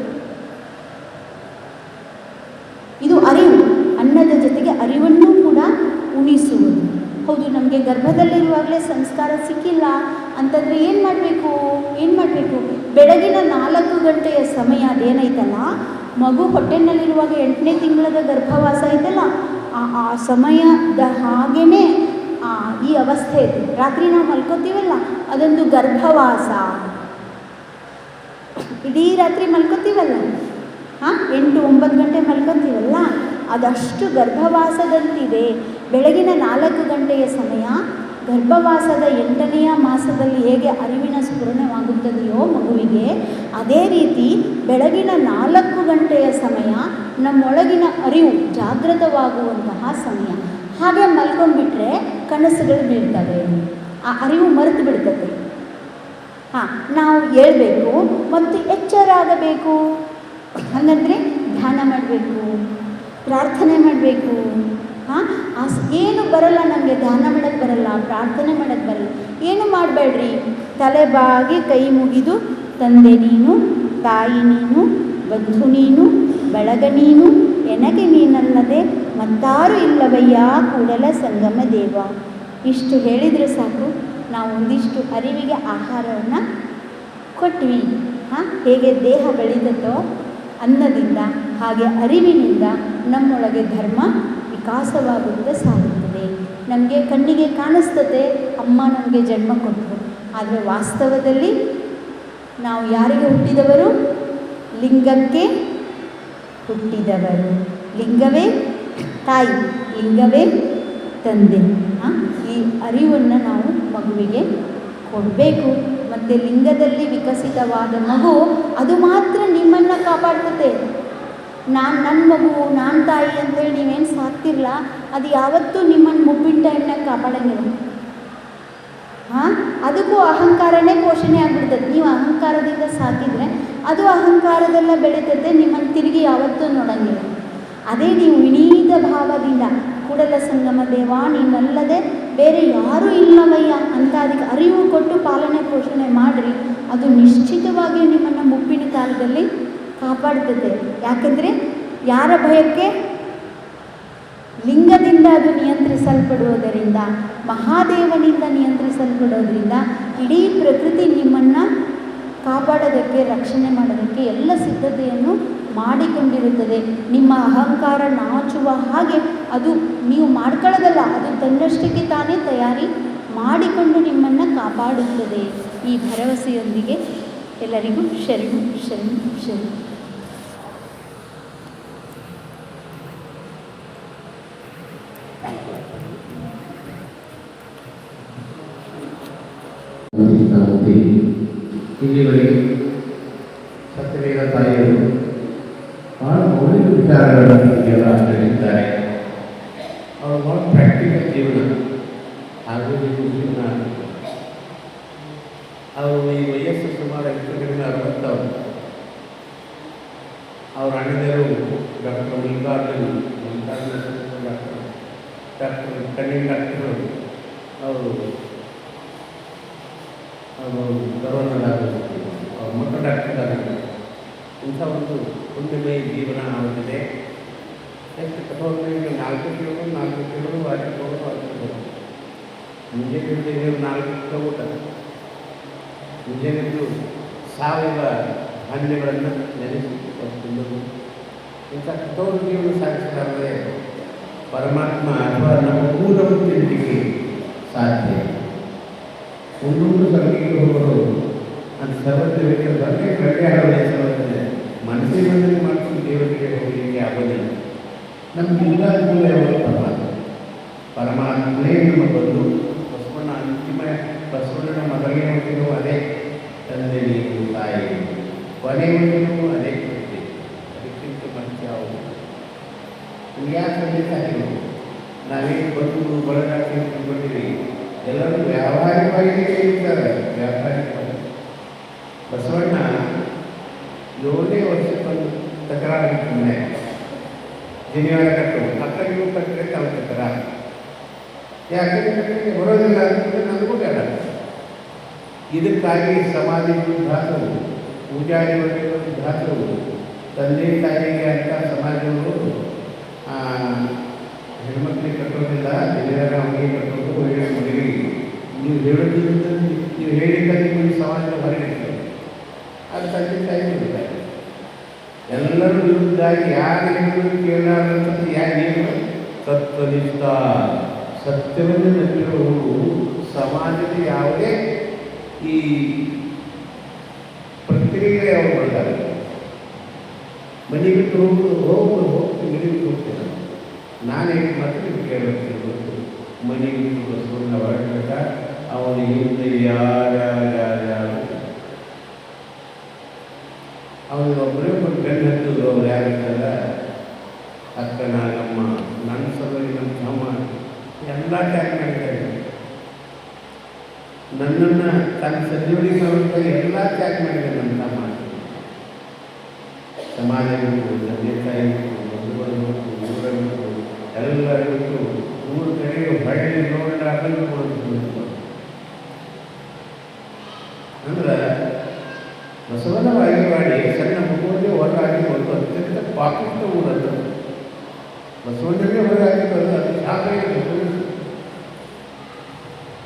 Speaker 2: ಇದು ಅರಿವು. ಅನ್ನದ ಜೊತೆಗೆ ಅರಿವನ್ನು ಕೂಡ ಉಣಿಸುವುದು. ಹೌದು, ನಮಗೆ ಗರ್ಭದಲ್ಲಿರುವಾಗಲೇ ಸಂಸ್ಕಾರ ಸಿಕ್ಕಿಲ್ಲ ಅಂತಂದರೆ ಏನು ಮಾಡಬೇಕು? ಬೆಳಗಿನ 4 ಗಂಟೆಯ ಸಮಯ ಅದೇನೈತಲ್ಲ, ಮಗು ಹೊಟ್ಟೆನಲ್ಲಿರುವಾಗ 8ನೇ ತಿಂಗಳದ ಗರ್ಭವಾಸ ಐತಲ್ಲ, ಆ ಸಮಯದ ಹಾಗೇ ಈ ಅವಸ್ಥೆ ಇದೆ. ರಾತ್ರಿ ನಾವು ಮಲ್ಕೋತೀವಲ್ಲ, ಅದೊಂದು ಗರ್ಭವಾಸ. ಇಡೀ ರಾತ್ರಿ ಮಲ್ಕೋತೀವಲ್ಲ, 8-9 ಗಂಟೆ ಮಲ್ಕೋತೀವಲ್ಲ, ಅದಷ್ಟು ಗರ್ಭವಾಸದಂತಿದೆ. ಬೆಳಗಿನ 4 ಗಂಟೆಯ ಸಮಯ ಗರ್ಭವಾಸದ 8ನೆಯ ಮಾಸದಲ್ಲಿ ಹೇಗೆ ಅರಿವಿನ ಸ್ಫುರಣವಾಗುತ್ತದೆಯೋ ಮಗುವಿಗೆ, ಅದೇ ರೀತಿ ಬೆಳಗಿನ 4 ಗಂಟೆಯ ಸಮಯ ನಮ್ಮೊಳಗಿನ ಅರಿವು ಜಾಗೃತವಾಗುವಂತಹ ಸಮಯ. ಹಾಗೆ ಮಲ್ಕೊಂಡ್ಬಿಟ್ರೆ ಕನಸುಗಳು ಬೀಳ್ತವೆ, ಆ ಅರಿವು ಮರೆತು ಬಿಡ್ತದೆ. ಹಾಂ, ನಾವು ಹೇಳ್ಬೇಕು ಮತ್ತು ಎಚ್ಚರ ಆಗಬೇಕು. ಹಾಗಂದರೆ ಧ್ಯಾನ ಮಾಡಬೇಕು, ಪ್ರಾರ್ಥನೆ ಮಾಡಬೇಕು. ಹಾಂ, ಏನು ಬರಲ್ಲ ನಮಗೆ, ಧ್ಯಾನ ಮಾಡೋಕ್ಕೆ ಬರಲ್ಲ, ಪ್ರಾರ್ಥನೆ ಮಾಡೋಕ್ಕೆ ಬರಲ್ಲ, ಏನು ಮಾಡಬೇಡ್ರಿ. ತಲೆ ಬಾಗಿ ಕೈ ಮುಗಿದು, ತಂದೆ ನೀನು, ತಾಯಿ ನೀನು, ಬಂಧು ನೀನು, ಬಳಗ ನೀನು, ಎನಗೆ ನೀನಲ್ಲದೆ ಮತ್ತಾರು ಇಲ್ಲವಯ್ಯ ಕೂಡಲ ಸಂಗಮ ದೇವ. ಇಷ್ಟು ಹೇಳಿದರೆ ಸಾಕು, ನಾವು ಒಂದಿಷ್ಟು ಅರಿವಿಗೆ ಆಹಾರವನ್ನು ಕೊಟ್ವಿ. ಹಾಂ, ಹೇಗೆ ದೇಹ ಬೆಳೀತದೋ ಅನ್ನದಿಂದ, ಹಾಗೆ ಅರಿವಿನಿಂದ ನಮ್ಮೊಳಗೆ ಧರ್ಮ ವಿಕಾಸವಾಗುತ್ತಾ ಸಾಗುತ್ತದೆ. ನಮಗೆ ಕಣ್ಣಿಗೆ ಕಾಣಿಸ್ತದೆ ಅಮ್ಮ ನಮಗೆ ಜನ್ಮ ಕೊಟ್ಟರು, ಆದರೆ ವಾಸ್ತವದಲ್ಲಿ ನಾವು ಯಾರಿಗೆ ಹುಟ್ಟಿದವರು? ಲಿಂಗಕ್ಕೆ ಹುಟ್ಟಿದವರು. ಲಿಂಗವೇ ತಾಯಿ, ಲಿಂಗವೇ ತಂದೆ. ಈ ಅರಿವನ್ನು ನಾವು ಮಗುವಿಗೆ ಕೊಡಬೇಕು. ಮತ್ತು ಲಿಂಗದಲ್ಲಿ ವಿಕಸಿತವಾದ ಮಗು ಅದು ಮಾತ್ರ ನಿಮ್ಮನ್ನು ಕಾಪಾಡ್ತದೆ. ನನ್ನ ಮಗು, ನಾನು ತಾಯಿ ಅಂತೇಳಿ ನೀವೇನು ಸಾಕ್ತಿರಲ್ಲ, ಅದು ಯಾವತ್ತೂ ನಿಮ್ಮನ್ನು ಮುಪ್ಪಿನ ಟೈಮ್ನಾಗ ಕಾಪಾಡಂಗಿಲ್ಲ. ಹಾಂ, ಅದಕ್ಕೂ ಅಹಂಕಾರನೇ ಪೋಷಣೆ ಆಗಿಬಿಡ್ತದೆ. ನೀವು ಅಹಂಕಾರದಿಂದ ಸಾಕಿದರೆ ಅದು ಅಹಂಕಾರದೆಲ್ಲ ಬೆಳೀತದೆ, ನಿಮ್ಮನ್ನು ತಿರುಗಿ ಯಾವತ್ತೂ ನೋಡಂಗಿಲ್ಲ. ಅದೇ ನೀವು ವಿನೀತ ಭಾವದಿಂದ ಕೂಡಲ ಸಂಗಮ ದೇವ ನೀನಲ್ಲದೆ ಬೇರೆ ಯಾರೂ ಇಲ್ಲವಯ್ಯ ಅಂತ ಅದಕ್ಕೆ ಅರಿವು ಕೊಟ್ಟು ಪಾಲನೆ ಪೋಷಣೆ ಮಾಡಿರಿ, ಅದು ನಿಶ್ಚಿತವಾಗಿಯೂ ನಿಮ್ಮನ್ನು ಮುಪ್ಪಿನ ಕಾಲದಲ್ಲಿ ಕಾಪಾಡ್ತದೆ. ಯಾಕೆಂದರೆ ಯಾರ ಭಯಕ್ಕೆ? ಲಿಂಗದಿಂದ ಅದು ನಿಯಂತ್ರಿಸಲ್ಪಡುವುದರಿಂದ, ಮಹಾದೇವನಿಂದ ನಿಯಂತ್ರಿಸಲ್ಪಡೋದ್ರಿಂದ ಇಡೀ ಪ್ರಕೃತಿ ನಿಮ್ಮನ್ನು ಕಾಪಾಡೋದಕ್ಕೆ, ರಕ್ಷಣೆ ಮಾಡೋದಕ್ಕೆ ಎಲ್ಲ ಸಿದ್ಧತೆಯನ್ನು ಮಾಡಿಕೊಂಡಿರುತ್ತದೆ. ನಿಮ್ಮ ಅಹಂಕಾರ ನಾಚುವ ಹಾಗೆ ಅದು ನೀವು ಮಾಡ್ಕೊಳ್ಳೋದಲ್ಲ, ಅದು ತನ್ನಷ್ಟಕ್ಕೆ ತಾನೇ ತಯಾರಿ ಮಾಡಿಕೊಂಡು ನಿಮ್ಮನ್ನು ಕಾಪಾಡುತ್ತದೆ. ಈ ಭರವಸೆಯೊಂದಿಗೆ ಎಲ್ಲರಿಗೂ ಶರಣು ಶರಣು ಶರಣು.
Speaker 3: ಇಲ್ಲಿವರೆಗೆ ಸತ್ಯವೇದ ತಾಯಿಯರು ಬಹಳ ಮೌಲಿಕ ವಿಚಾರಗಳನ್ನು ಎಲ್ಲ ತಿಳಿಸಿದ್ದಾರೆ. ಅವರು ಬಹಳ ಪ್ರಾಕ್ಟಿಕಲ್ ಜೀವನ ಹಾಗೂ ಜೀವನ. ಅವರು ಈ ವಯಸ್ಸು ಸುಮಾರು 60 ಅವರ ಅಣ್ಣದರು ಡಾಕ್ಟರ್ ಮಲ್ಲಿಕಾರ್ಜುನ್ ಡಾಕ್ಟರ್ ಕಣ್ಣಿನ ಡಾಕ್ಟರು, ಅವರು ಕರೋನಾದಾಗಬೇಕು, ಅವ್ರ ಮಕ್ಕಳ ಡಾಕ್ಟರ್ದಾಗಬೇಕು. ಇಂಥ ಒಂದು ಪುಣ್ಯಮಯ ಜೀವನ ಅವರಿದೆ. ಎಷ್ಟು ಕಠೋರವಾಗಿ 4 ಕಿಲೋ ವಾರಕ್ಕೆ ಮುಂಜಾನೆ 4 ಕಿಲೋಮೀಟರ್ ಮುಂಜಾನೆದ್ದು ಸಾವಯವ ಧಾನ್ಯಗಳನ್ನು ನೆನೆಸಿ ತಿನ್ನೋದು. ಇಂಥ ಕಠೋರ ಜೀವನ ಸಾಗಿಸಲಾದರೆ ಪರಮಾತ್ಮ ಅಥವಾ ನಮ್ಮ ಮೂಲವನ್ನು ತಿಳಿಲಿಕ್ಕೆ ಸಾಧ್ಯ. ಒಂದೊಂದು ಸರ್ವಿಗೆ ಹೋಗೋರು ಅದು ಸರ್ವಜ್ಞ ಬಗ್ಗೆ ಪ್ರತ್ಯಾಹಾರ ವಹಿಸುವಂತೆ ಮನಸ್ಸಿನಲ್ಲಿ ಮಾಡ್ಕೊಂಡು ದೇವರಿಗೆ ಹೋಗಲಿಕ್ಕೆ ಆಗೋದಿಲ್ಲ. ನಮ್ಗೆ ಇಲ್ಲದ ಮೂಲ ಯಾವುದು? ಪರಮಾತ್ಮನೇ ನಮ್ಮ ಬಂದು ಬಸವಣ್ಣ ಅಂತಿಮ ಬಸವಣ್ಣನ ಮೊದಲನೇ ಹೊಂದಿನೂ ಅದೇ ತಂದೆ ನೀನು ತಾಯಿ, ಕೊನೆ ಹೊಂದಿನೂ ಅದೇ ಕೃತಿ. ಅದಕ್ಕಿಂತ ಮನುಷ್ಯ ಯಾವುದು? ಯಾಕೆ ಸಂದೇಶ ಆಗಿಲ್ಲ? ನಾವೇನು ಬಂದು ಬಳಗ ತಿಳ್ಕೊಂಡಿದ್ದೀವಿ, ಎಲ್ಲರೂ ವ್ಯಾವಹಾರಿಕವಾಗಿ ಇರ್ತಾರೆ. ವ್ಯಾಪಾರಿಕವಾಗಿ ಬಸವಣ್ಣ 7ನೇ ವರ್ಷಕ್ಕೊಂದು ತಕರಾರಿರ್ತದೆ. ಜನಿವಾರ ಕಟ್ಟು ಮಕ್ಕಳಿಗೂ ಕಟ್ಟರೆ ತಾವು ತಕರಾರು. ಯಾಕಂದ್ರೆ ಕಟ್ಟಲಿಕ್ಕೆ ಬರೋದಿಲ್ಲ ಅಂತಂದರೆ ನನಗೂ ಬೇಡ. ಇದಕ್ಕಾಗಿ ಸಮಾಧಿಗಳು ಧಾತವು, ಪೂಜಾರಿಗಳು ಧಾತವು, ತಂದೆ ತಾಯಿಗೆ ಅಂತ ಸಮಾಜಗಳು ಹೆಣ್ಮಕ್ಳಿಗೆ ಕಟ್ಟೋದಿಲ್ಲ, ಜನಿವಾರ ಅವನಿಗೆ ಕಟ್ಟೋದು, ಒಳ್ಳೆ ಮದುವೆಗೆ. ನೀವು ಹೇಳೋದ್ರಿಂದ ನೀವು ಹೇಳಿದ್ದಕ್ಕೆ ನೀವು ಸಮಾಜದ ಹೊರಗಿರ್ತದೆ. ಅದು ತಂದೆ ತಾಯಿ ಬಿಡ್ತಾರೆ. ಎಲ್ಲರೂ ವಿರುದ್ಧಾಗಿ ಯಾರು ಹೇಳಿದ್ರು ಕೇಳಾರಂಥದ್ದು ಯಾರು ತತ್ವನಿಷ್ಠ ಸತ್ಯವನ್ನು ನಂಬಿರುವವರು ಸಮಾಜದ ಯಾವುದೇ ಈ ಪ್ರಕ್ರಿಯೆ ಅವರು ಮಾಡ್ತಾರೆ. ಮನೆ ಬಿಟ್ಟು ಹೋಗ್ತೀನಿ ಮನೆ ಬಿಟ್ಟು ಹೋಗ್ತೇನೆ ನಾನು ಹೇಗೆ ಮಾತ್ರ ನೀವು ಕೇಳಬೇಕು. ಮನೆ ಬಿಟ್ಟು ಬಸವಣ್ಣ ಹೊರಟಾಗ ಅವನು ಹಿಂದೆ ಯಾರು ಅವನಿಗೆ ಒಬ್ಬರೇ ಒಂದು ಗಂಡು ಹತ್ತದು. ಅವ್ರು ಯಾರಿರ್ತಾರ ನನ್ನನ್ನು ತನ್ನ ಸಜೀವನಿಗೆ ಎಲ್ಲ ತ್ಯಾಗ ಮಾಡಿದಂಥ ಮಾತು ಸಮಾಜ ಬಿಟ್ಟು ತಂದೆ ತಾಯಿ ಬಿಟ್ಟು ಮದುವನ್ನು ಬಿಟ್ಟು ಊರನ್ನು ಬಿಟ್ಟು ಎಲ್ಲ ಬಿಟ್ಟು ಊರ ಕಡೆಗೆ ಹೊಳ್ಳಿ ನೋಡಲು ಅಂದ್ರೆ ಬಸವನ ಬಾಗೇವಾಡಿ ಸಣ್ಣ ಮಗುವಲ್ಲಿ ಹೊರಗಾಗಿ ಒಂದು ಅತ್ಯಂತ ಪಾಪಿಷ್ಟ ಊರದ್ದು ಬಸವಣ್ಣನೇ ಹೊರಗಾಗಿದ್ದು ಅದು ಶಾಪ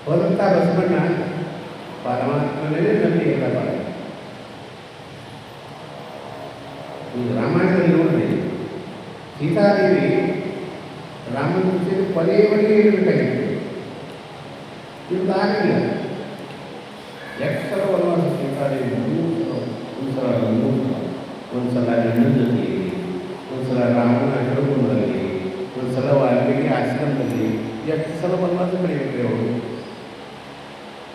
Speaker 3: ಹೋದಂಥ ಬಸವಣ್ಣ ಪರಮಾತ್ಮನೇ ನಂಬಿ ಎಲ್ಲ ಬಾಳ ಈಗ ರಾಮಾಯಣದಲ್ಲಿ ನೋಡಿದೆ ಸೀತಾದೇವಿ ರಾಮನ ಜೊತೆ ಕೊನೆಯವರೆಗೆ ಇರಬೇಕಾಗಿತ್ತು ಇವತ್ತು ಆಗಲಿಲ್ಲ ಎಷ್ಟು ಸಲ ವನವಾಸ ಸೀತಾದೇವಿ ಒಂದು ಸಲ ಹೆಣ್ಣು ಜೊತೆ ಒಂದು ಸಲ ರಾಮನ ಹಿಡುಕೊಂಡಲ್ಲಿ ಒಂದು ಸಲ ವಾಲ್ಮೀಕಿ ಆಶ್ರಮದಲ್ಲಿ ಎಷ್ಟು ಸಲ ವನವಾಸ ಕಳೆಯುತ್ತೆ ಅವರು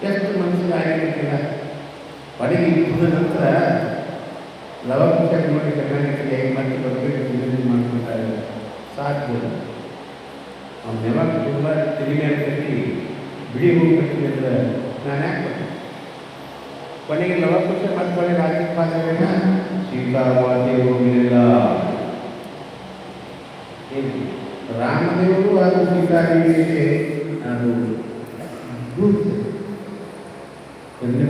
Speaker 3: ಎಷ್ಟು ಮನಸ್ಸಿಗೆ ಆಗಿರ್ತಿಲ್ಲ ಹೊರಗೆ ಇದ್ದ ನಂತರ ಲವಕುಶ ನೋಡಿ ಕರ್ನಾಟಕಕ್ಕೆ ಮತ್ತೆ ಬರಬೇಕು ವಿನಂತಿ ಮಾಡ್ಕೊತಾರೆ ಸಾಧ್ಯ ಅವ್ನು ಯಾವಾಗ ತುಂಬ ತೆರಿಗೆ ಕಟ್ಟಿ ಬಿಡಿ ಹೂ ಕಟ್ಟಿ ಅಂದ್ರೆ ನಾನು ಯಾಕೆ ಬರ್ತೀನಿ ಕೊನೆಗೆ ಲವಕುಶ ಮತ್ತೆ ರಾಜ್ಯಪಾಲನ ಸೀತಾವಾದಿ ಹೋಗಲಿಲ್ಲ ರಾಮದೇವರು ಹಾಗೂ ಸೀತಾದೇವಿಗೆ ಅದು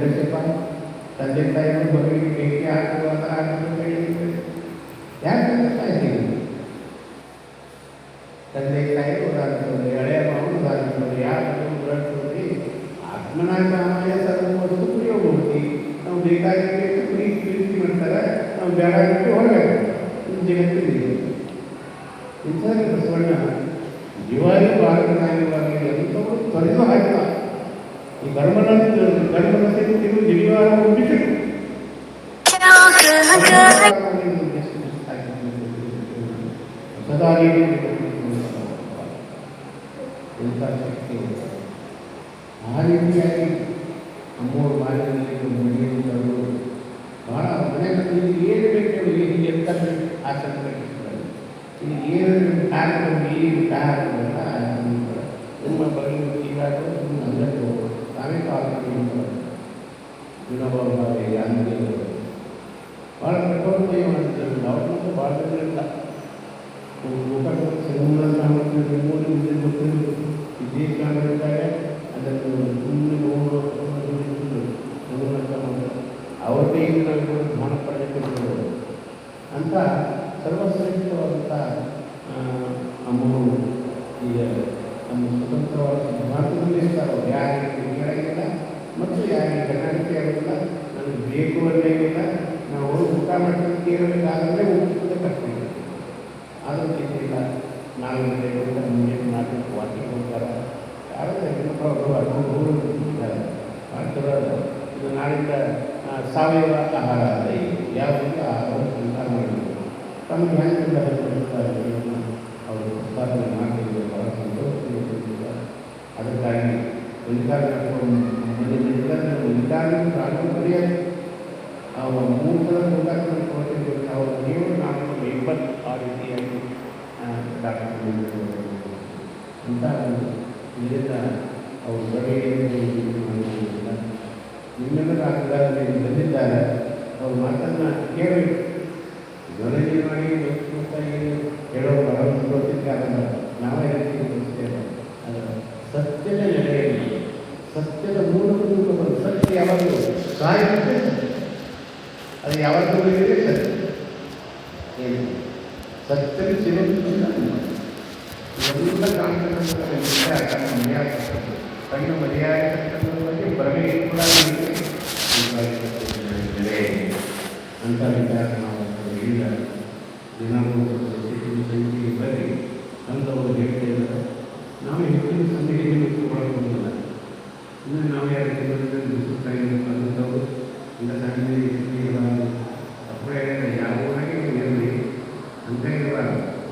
Speaker 3: ಕಶ್ಯಪ ತಂದೆ ತಾಯಿಯನ್ನು ಮಗಳಿಗೆ ಬೇಕೆ ಹಾಕುವಾಗ ಯಾಕೆ ಸಾಯ್ತೀವಿ ತಂದೆ ತಾಯಿ ಉದಾಹರಿಸೋದು ಎಳೆಯ ಮಾವು ಉದಾಹರಿಸೋದು ಯಾರು ಉದಾಹರಿಸೋದು ಆತ್ಮನಾಯ ಸರ್ವೋದು ಕುಡಿಯೋಗಿ ನಾವು ಬೇಕಾಗಿ ಪ್ರೀತಿ ಮಾಡ್ತಾರೆ ನಾವು ಬೇಡಾಗಿಟ್ಟು ಹೊರಬೇಕು ಜಗತ್ತಿದೆ ಇಂಥದ್ದು ಬಸವಣ್ಣ ಜೀವಾಯು ಭಾರತನಾಗಿರುವಾಗ ಎಂಥವರು ತೊರೆದು ಹಾಕಿಲ್ಲ ಈ ಗರ್ಭನ ಸೇರಿಸಿರು ಜೀವಾರ ಬಿಟ್ಟು ಸದಾ ಎಂಥ ಶಕ್ತಿ ಆ ರೀತಿಯಾಗಿ ಅಮ್ಮೋರು ಮಾಲಿನ್ಯದಲ್ಲಿ ಮನೆಯನ್ನು ತರಲು ಭಾಳ ಮನೆಯಲ್ಲಿ ಏನು ಬೇಕು ಹೀಗೆ ಎಂತ ಆಸನ ಕಟ್ಟಿಸ್ತಾರೆ ಇದು ಏನು ಕಾರಣ ಏನು ಕಾರಣ ನಿಮ್ಮ ಬರಲು ಹೀಗಾದರೂ ನಿಮ್ಮ ಅಂಗಟ್ಟು ತಾವೇ ಕಾಲ ವಿನೋಬಾಬಾಗೆ ಆಂಜನೇಯರು ಭಾಳ ಕಠೋರಮಯ ಮಾಡ್ತಿದ್ರು ಅವ್ರನ್ನೂ ಭಾಳ ಜನ ವಿದೇಶಿದ್ದಾರೆ ಅದನ್ನು ಅವ್ರದ್ದೇ ಜ್ಞಾನ ಪಡೆದುಕೊಂಡು ಅಂತ ಸರ್ವಶ್ರೇಷ್ಠವಾದಂಥ ಅಮ್ಮವರು ಈಗ ನಮ್ಮ ಸ್ವತಂತ್ರವಾದ ಭಾರತದಲ್ಲಿ ಇರ್ತಾರೆ ಅವ್ರು ಯಾರಿಗೆ ಕೇಳಾಗಿಲ್ಲ ಮತ್ತು ಯಾರಿಗೆ ಕರ್ನಾಟಕ ಆಗಿಲ್ಲ ನನಗೆ ಬೇಕು ಅನ್ನೋಂಗಿಲ್ಲ ನಾವು ಊಟ ಮಾಡ್ಕೊಂಡು ಕೇಳಬೇಕಾದ್ರೆ ಊಟದ ಕಷ್ಟ ಆದರೂ ಚಿಂತಿಲ್ಲ 4 ಗಂಟೆ ಊಟ ಮುಂದೆ 4 ವಾಕಿಂಗ್ ಹೋಗ್ತಾರೆ ಯಾರು ಹೆಣ್ಣುಮಕ್ಕಳು ಇದ್ದಾರೆ ಮಾಡ್ತಿರೋದು ಇದು ನಾಳಿಂದ ಸಾವಯವ ಆಹಾರ ಅಲ್ಲ ಯಾವ ರೀತಿ ಆಹಾರ ಸ್ವೀಕಾರ ಮಾಡಬೇಕು ತಮಗೆ ಹೆಂಗಿಂದ ಅವರು ಉತ್ಪಾದನೆ ಮಾಡ್ತಿದ್ರು ಭಾಳ ಸಂತೋಷ ಅದಕ್ಕಾಗಿ ಉಳಿತಾಯ ಉಳಿತಾಯ ಪ್ರಾರಂಭ ಬರೆಯೋದು ಅವ್ರ 3 ಸಲ ಊಟ ಕೊಡ್ತಿದ್ರು ಅವ್ರ ನೀವು ನಾವು ಇಬ್ಬತ್ತು ಆ ರೀತಿಯಾಗಿ ಡಾಕ್ಟರ್ ಅಂತ ಇದರಿಂದ ಅವರು ಬಗೆಯಿಂದ ನಿಮ್ಮೆಲ್ಲರ ಆಧಾರದಲ್ಲಿ ಬಂದಿದ್ದಾರೆ ಅವ್ರ ಮಾತನ್ನು ಕೇಳಿ ಗಣನೆ ಮಾಡಿ ಹೇಳೋ ಭರವಸೆ ಗೊತ್ತಿದ್ದಾರೆ ನಾವೇ ಹೇಳ್ತೀವಿ ಅದರ ಸತ್ಯದ ನೆಲೆಯಲ್ಲಿ ಸತ್ಯದ ಮೂಲಭೂತ ಒಂದು ಸತ್ಯ ಯಾವಾಗಲೂ ಸಾಯುತ್ತೆ ಅದು ಯಾವಾಗಲೂ ಇದೆ ಸತ್ಯ ಏನು ಸತ್ಯದ ಸಿಲುಕಿಲ್ಲ ಎಲ್ಲ ಕಾಣ್ತಕ್ಕಂಥ ತನ್ನ ಮರ್ಯಾದೆ ಬಗ್ಗೆ ಭ್ರಮೆ ಕೂಡ ಅಂತ ವಿಚಾರ ನಾವು ಇಲ್ಲ ದಿನಾಂಕ ಬರೀ ಅಂತವರು ಹೇಳ್ತಿದ್ದಾರೆ ನಾವು ಹೆಚ್ಚಿನ ಸಂದೇಶವನ್ನು ಇಟ್ಟುಕೊಳ್ಳೋದಿಲ್ಲ ಇನ್ನು ನಾವು ಯಾರು ಅಂತವರು ಇಲ್ಲ ಸಣ್ಣ ಅಪ್ಪಳೆ ಯಾವ ಇರಲಿ ಅಂತ ಇರುವ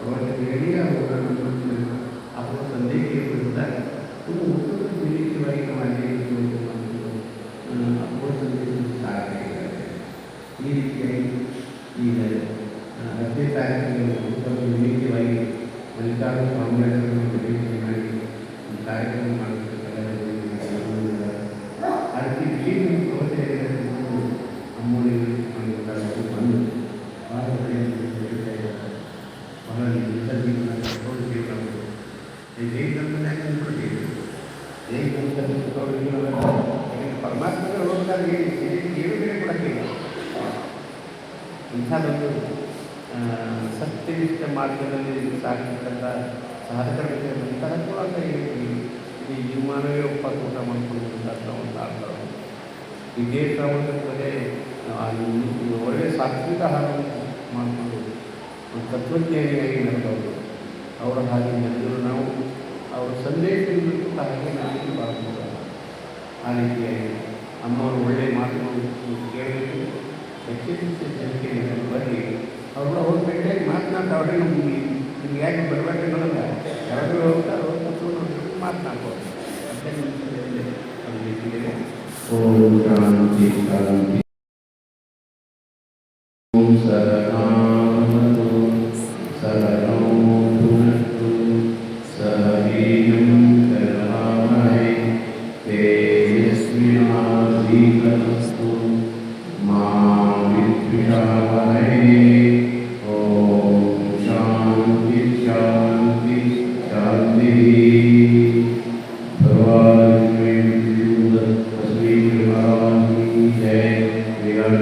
Speaker 3: ಅವತ್ತು ಹೇಳಿ ಅವರ ಸಂದೇಶ ವಿರುದ್ಧ ಇದು ಉತ್ತಮ ವಿಶೇಷವಾಗಿ ನಾವು ಅಪ್ಪಳ ಸಂದೇಶ ಸಾಕಾಗಿದ್ದಾರೆ ಈ ರೀತಿಯಾಗಿ ಈಗ 10ನೇ ತಾರೀಕಿಗೆ ಉತ್ತಮ ವಿಶೇಷವಾಗಿ ಮಲ್ಲಿಕಾರ್ಜುನ ಸ್ವಾಮಿಗಳನ್ನು ಭೇಟಿ ಮಾಡಿ ಈ ಕಾರ್ಯಕ್ರಮ ಮಾಡಬೇಕಲ್ಲ ನನಗೆ ಏಳುಗಡೆ ಕೊಡೋಕ್ಕಿಲ್ಲ. ಇಂಥದ್ದೊಂದು ಸತ್ಯನಿಷ್ಠ ಮಾರ್ಗದಲ್ಲಿ ಸಾಗಿರ್ತಕ್ಕಂಥ ಸಾಧಕರಿಗೆ ಅಂತರಕ್ಕೂ ಈ ಜೀವಮಾನವೇ ಒಪ್ಪತ್ತು ಊಟ ಮಾಡ್ಕೊಳ್ಳುವಂಥ ಒಂದು ಅರ್ಥ. ಇದೇ ಪ್ರಬಂಧದಲ್ಲಿ ಒಳ್ಳೆಯ ಸಾತ್ವಿಕ ಆಹಾರವನ್ನು ಮಾಡಿಕೊಂಡು ಒಂದು ತತ್ವಜ್ಞಾನಿಯಾಗಿ ನಡೆದವರು. ಅವರ ಹಾಗೆ ನಡೆದರು ನಾವು ಅವರ ಸಂದೇಶಗಳು ಹಾಗೆ ನಾವು ಬಾಳ್ಬೋದು. ಆ ರೀತಿಯಾಗಿ ಅಮ್ಮವರು ಒಳ್ಳೆಯ ಮಾತುಗಳು ಕೇಳಬೇಕು. ಹೆಚ್ಚೆಚ್ಚು ಜನಕ್ಕೆ ಬರಲಿ. ಅವ್ರು ಅವ್ರ ಕಡೆಯಾಗಿ ಮಾತನಾಡ್ತಾವ್ರೆ. ನಿಮ್ಗೆ ಯಾಕೆ ಬರಬೇಕನ್ನೋದಲ್ಲ, ಯಾರಾದರೂ ಹೋಗ್ತಾರೆ ಅವ್ರ ತತ್ವ ಮಾತನಾಡ್ಬೋದು. ಅಷ್ಟೇ ನಿಮಿಷದಲ್ಲಿ ಓಂ ಶಾಂತಿ ಶಾಂತಿ. ಓಂ ಸಹನಾವತು ಸಹನೋ ಭುನಕ್ತು ಸಹ ವೀರ್ಯಂ ಕರವಾವಹೈ ತೇಜಸ್ವಿನಾಧೀತಮಸ್ತು ಮಾ ವಿದ್ವಿಷಾವಹೈ. ಓಂ ಶಾಂತಿ ಶಾಂತಿ ಶಾಂತಿ. ज्ञान